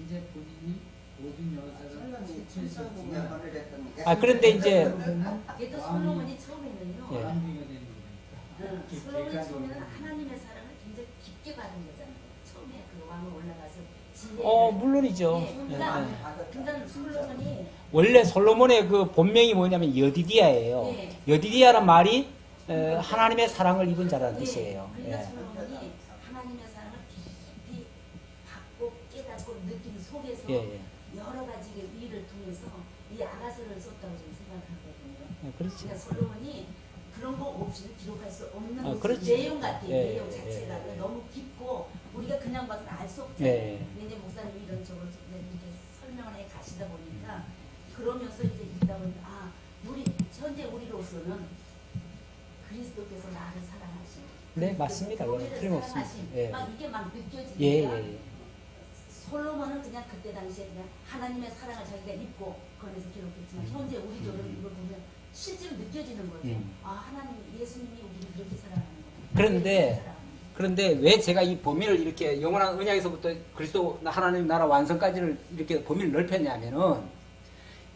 이제 본인이 모든 여자를 천사공양을 했던 게. 그런데 이제 그래도 솔로몬이 처음에는요. 바람둥이가 되는 거니까. 솔로몬이 처음에는 하나님의 사랑을 굉장히 깊게 받은 거잖아요. 처음에 그 왕을 올라가서 물론이죠. 근데 솔로몬이 원래 솔로몬의 그 본명이 뭐냐면 여디디아예요. 여디디아란 말이 하나님의 사랑을 입은 자라는 뜻이에요. 그러니까 솔로몬이 하나님의 사랑을 깊이 받고 깨닫고 느끼는 속에서 여러 가지 일을 통해서 이 아가서를 썼다고 저는 생각하거든요. 그렇죠. 그러니까 솔로몬이 그런 거 없이는 기록할 수 없는 그렇지. 내용 같아요. 내용 자체가 너무 깊고 우리가 그냥 봐서는 알 수 없잖아요. 근데 목사님이 이런 쪽으로 이렇게 설명을 해 가시다 보니까 그러면서 이제 읽다 보니까 우리 현재 우리로서는 그리스도께서 나를 사랑하신. 네, 맞습니다. 틀림없습니다. 막 이게 막 느껴지니까. 예. 솔로몬은 그냥 그때 당시에 그냥 하나님의 사랑을 자기가 입고 거기서 기록했지만 현재 우리들은 이걸 보면 실제로 느껴지는 거죠. 하나님, 예수님이 우리를 그렇게 사랑하는 거예요. 그런데 왜 제가 이 범위를 이렇게 영원한 언약에서부터 그리스도 하나님 나라 완성까지를 이렇게 범위를 넓혔냐면은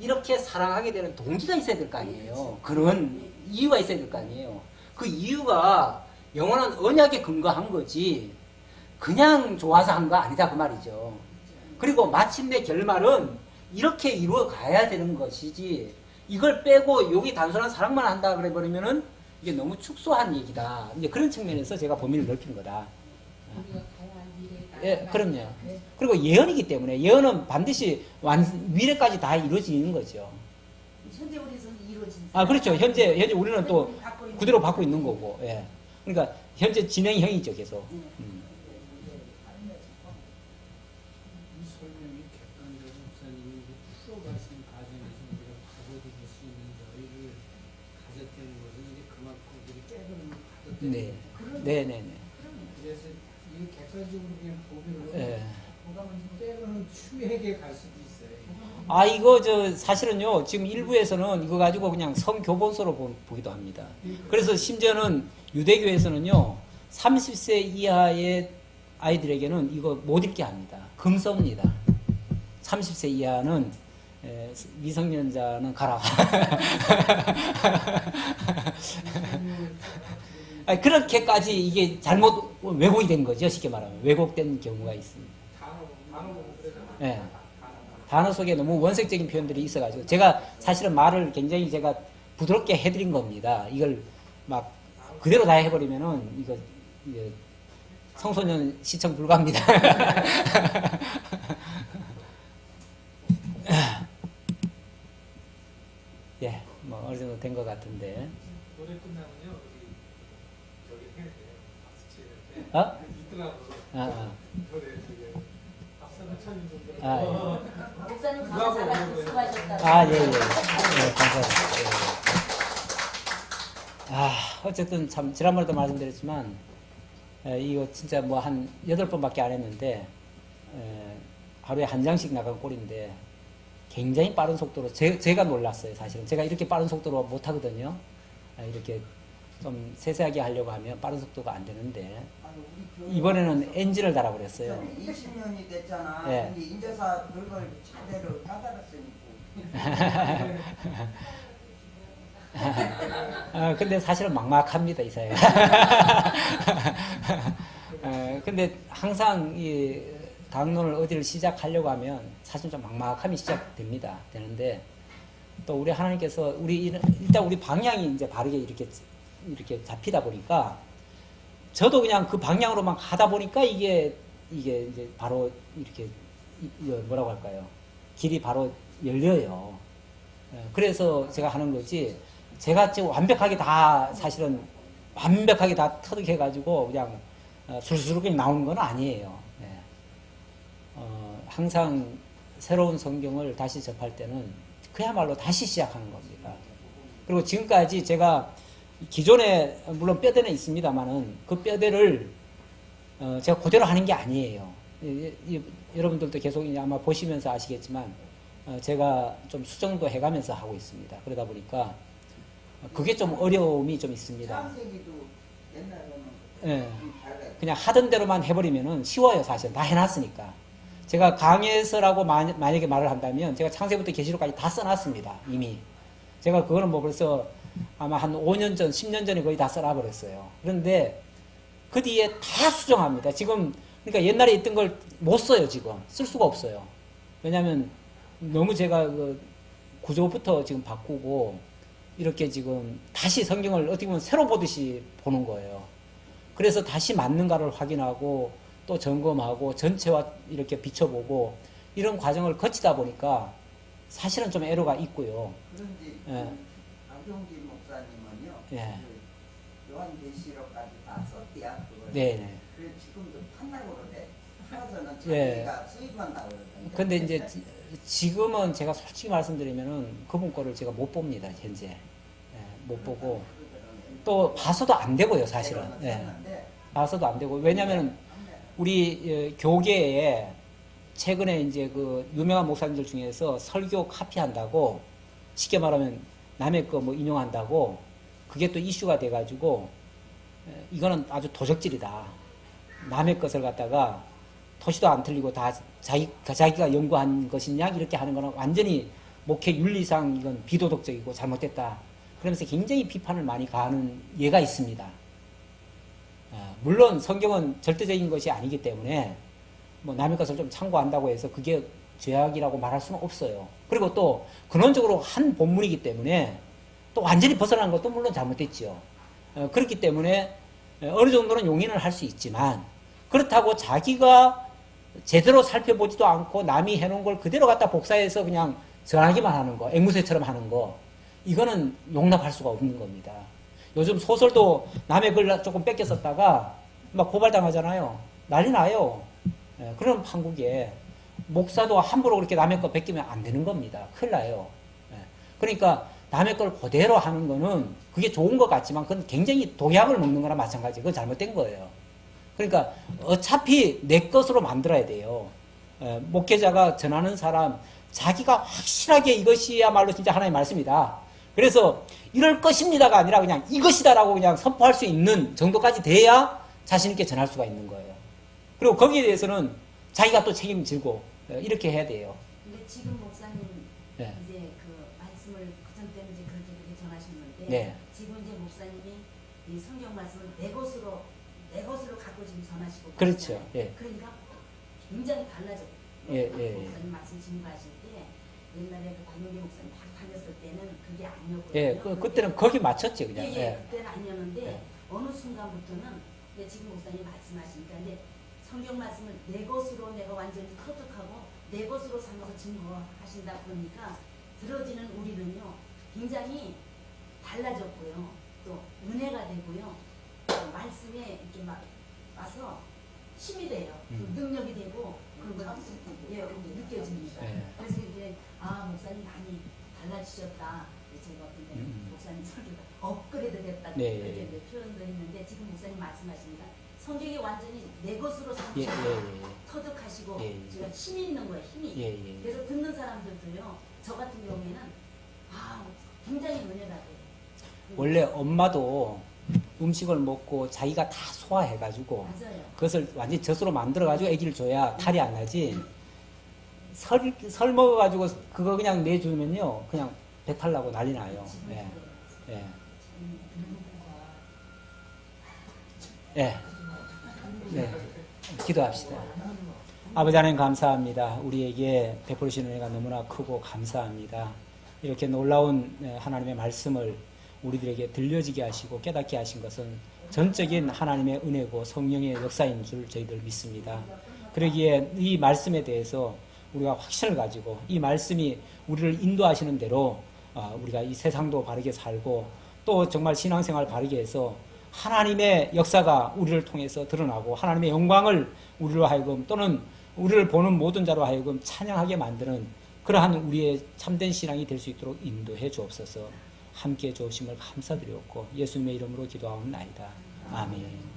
이렇게 사랑하게 되는 동기가 있어야 될 거 아니에요. 그런 이유가 있어야 될 거 아니에요. 그 이유가 영원한 언약에 근거한 거지 그냥 좋아서 한 거 아니다 그 말이죠. 그리고 마침내 결말은 이렇게 이루어 가야 되는 것이지 이걸 빼고 여기 단순한 사랑만 한다 그래 버리면은 이게 너무 축소한 얘기다. 이제 그런 측면에서 제가 범위를 넓힌 거다. 우리가 가야 할 미래. 그럼요. 그리고 예언이기 때문에 예언은 반드시 미래까지 다 이루어지는 거죠. 현재 우리에서는 이루어진. 그렇죠. 현재 우리는 또 그대로 받고 있는 거고. 그러니까 현재 진행형이죠, 계속. 이 설명이 객관적으로 목사님이 풀어가신 과정에서 우리가 받아들일 수 있는 여유를 가졌다는 것은 이제 그만큼 우리 깨달음을 받았다는 거예요. 네네네. 그래서 이 객관적으로 그냥 보기를 때로는 추액에 갈 수도 있어요. 이거 사실은요 지금 일부에서는 이거 가지고 그냥 성교본서로 보기도 합니다. 그래서 심지어는 유대교에서는요 30세 이하의 아이들에게는 이거 못 읽게 합니다. 금서입니다. 30세 이하는 미성년자는 가라. 그렇게까지 이게 잘못 왜곡이 된 거죠. 쉽게 말하면 왜곡된 경우가 있습니다. 단어 속에 너무 원색적인 표현들이 있어가지고 제가 사실은 말을 굉장히 제가 부드럽게 해드린 겁니다. 이걸 막 그대로 다 해버리면은 이거 청소년 시청 불가합니다. 뭐 어느 정도 된 것 같은데. 노래 끝나면요 저기 해야 돼요. 박수 치는데 있더라고. 노래 저기 박수는 쳐주는 분들. 목사님 가사 잘하시고 수고하셨다. 예, 감사합니다. 어쨌든 참 지난번에도 말씀드렸지만 이거 진짜 뭐 한 8번밖에 안 했는데 하루에 한 장씩 나간 꼴인데 굉장히 빠른 속도로 제가 놀랐어요. 사실은 제가 이렇게 빠른 속도로 못 하거든요. 이렇게 좀 세세하게 하려고 하면 빠른 속도가 안 되는데 이번에는 NG를 달아버렸어요. 20년이 됐잖아. 예. 근데 인제사 그걸 제대로 까달았으니까. 근데 사실은 막막합니다, 이 사회. 근데 항상 이 강론을 어디를 시작하려고 하면 사실 좀 막막함이 시작됩니다. 되는데 또 우리 하나님께서 일단 우리 방향이 이제 바르게 이렇게 잡히다 보니까 저도 그냥 그 방향으로만 가다 보니까 이게 이게 이제 바로 이렇게 뭐라고 할까요? 길이 바로 열려요. 그래서 제가 하는 거지, 제가 지금 완벽하게 다 사실은 완벽하게 다 터득해가지고 그냥 술술 그냥 나오는 건 아니에요. 항상 새로운 성경을 다시 접할 때는 그야말로 다시 시작하는 겁니다. 그리고 지금까지 제가 기존에 물론 뼈대는 있습니다만은 그 뼈대를 제가 그대로 하는 게 아니에요. 여러분들도 계속 아마 보시면서 아시겠지만 제가 좀 수정도 해가면서 하고 있습니다. 그러다 보니까 그게 좀 어려움이 좀 있습니다. 창세기도 옛날에는 예. 좀 달라요. 그냥 하던 대로만 해버리면은 쉬워요. 사실 다 해놨으니까. 제가 강해서라고 만약에 말을 한다면 제가 창세부터 계시록까지 다 써놨습니다. 이미. 제가 그거는 뭐 벌써 아마 한 5년 전, 10년 전에 거의 다 써놔버렸어요. 그런데 그 뒤에 다 수정합니다. 지금 그러니까 옛날에 있던 걸 못 써요. 지금 쓸 수가 없어요. 왜냐하면 너무 제가 그 구조부터 지금 바꾸고 이렇게 지금 다시 성경을 어떻게 보면 새로 보듯이 보는 거예요. 그래서 다시 맞는가를 확인하고 또 점검하고 전체와 이렇게 비춰보고 이런 과정을 거치다 보니까 사실은 좀 애로가 있고요. 그런지 예. 박용기 목사님은요. 예. 그 요한계시록까지 다 썼대요. 그걸. 네네. 그래 지금도 판다고 그러대. 팔아서는 예. 자기가 수입한다고 그러던데. 근데 이제 지금은 제가 솔직히 말씀드리면은 그분 거를 제가 못 봅니다. 현재. 못 보고 또 봐서도 안 되고요. 사실은. 봐서도 안 되고. 왜냐면은 우리 교계에 최근에 이제 그 유명한 목사님들 중에서 설교 카피한다고 쉽게 말하면 남의 거 뭐 인용한다고 그게 또 이슈가 돼가지고 이거는 아주 도적질이다. 남의 것을 갖다가 토시도 안 틀리고 다 자기가 연구한 것이냐 이렇게 하는 거는 완전히 목회 윤리상 이건 비도덕적이고 잘못됐다. 그러면서 굉장히 비판을 많이 가하는 예가 있습니다. 물론 성경은 절대적인 것이 아니기 때문에 뭐 남의 것을 좀 참고한다고 해서 그게 죄악이라고 말할 수는 없어요. 그리고 또 근원적으로 한 본문이기 때문에 또 완전히 벗어난 것도 물론 잘못됐죠. 그렇기 때문에 어느 정도는 용인을 할 수 있지만 그렇다고 자기가 제대로 살펴보지도 않고 남이 해놓은 걸 그대로 갖다 복사해서 그냥 전하기만 하는 거, 앵무새처럼 하는 거 이거는 용납할 수가 없는 겁니다. 요즘 소설도 남의 글 조금 뺏겨 썼다가 막 고발당하잖아요. 난리 나요. 그런 판국에 목사도 함부로 그렇게 남의 거 뺏기면 안 되는 겁니다. 큰일 나요. 그러니까 남의 걸 그대로 하는 거는 그게 좋은 것 같지만 그건 굉장히 독약을 먹는 거나 마찬가지. 그건 잘못된 거예요. 그러니까 어차피 내 것으로 만들어야 돼요. 목회자가 전하는 사람 자기가 확실하게 이것이야말로 진짜 하나님의 말씀이다. 그래서 이럴 것입니다가 아니라 그냥 이것이다라고 그냥 선포할 수 있는 정도까지 돼야 자신 있게 전할 수가 있는 거예요. 그리고 거기에 대해서는 자기가 또 책임지고 이렇게 해야 돼요. 근데 지금 목사님 네. 이제 그 말씀을 그전 때는 이제 그렇게 전하셨는데 네. 지금 이제 목사님이 이 성경 말씀을 내 것으로 갖고 지금 전하시고 그렇죠. 계시잖아요. 예. 그러니까 굉장히 달라졌어요. 예, 목사님 말씀 증거하실 때 옛날에 그 박용기 목사님 딱 다녔을 때는 그게 아니었거든요. 예, 그때는 거기 맞췄죠, 그냥. 예, 그때는 아니었는데 예. 어느 순간부터는 지금 목사님 말씀하시니까 근데 성경 말씀을 내 것으로 내가 완전히 터득하고 내 것으로 삼아서 증거하신다 그러니까 들어지는 우리는요 굉장히 달라졌고요 또 은혜가 되고요 또 말씀에 이렇게 막 와서 힘이 돼요 능력이 되고 그런 거 느껴집니다. 그래서 이제 목사님 많이 달라지셨다. 제가 근데 목사님 설교가 업그레이드 됐다 이렇게 표현도 했는데 지금 목사님 말씀하십니다. 성경이 완전히 내 것으로 삼으시고 터득하시고 제가 힘이 있는 거예요. 힘이. 그래서 듣는 사람들도요. 저 같은 경우에는 굉장히 은혜가 돼요. 원래 엄마도 음식을 먹고 자기가 다 소화해가지고 맞아요. 그것을 완전히 젖으로 만들어가지고 아기를 줘야 탈이 안 나지. 설 먹어가지고 그거 그냥 내주면요. 그냥 배탈 나고 난리 나요. 예. 예. 예. 네. 기도합시다. 아버지 하나님 감사합니다. 우리에게 베풀으시는 은혜가 너무나 크고 감사합니다. 이렇게 놀라운 하나님의 말씀을 우리들에게 들려지게 하시고 깨닫게 하신 것은 전적인 하나님의 은혜고 성령의 역사인 줄 저희들 믿습니다. 그러기에 이 말씀에 대해서 우리가 확신을 가지고 이 말씀이 우리를 인도하시는 대로 우리가 이 세상도 바르게 살고 또 정말 신앙생활 바르게 해서 하나님의 역사가 우리를 통해서 드러나고 하나님의 영광을 우리로 하여금 또는 우리를 보는 모든 자로 하여금 찬양하게 만드는 그러한 우리의 참된 신앙이 될 수 있도록 인도해 주옵소서. 함께해 주심을 감사드리옵고 예수님의 이름으로 기도하옵나이다. 아멘.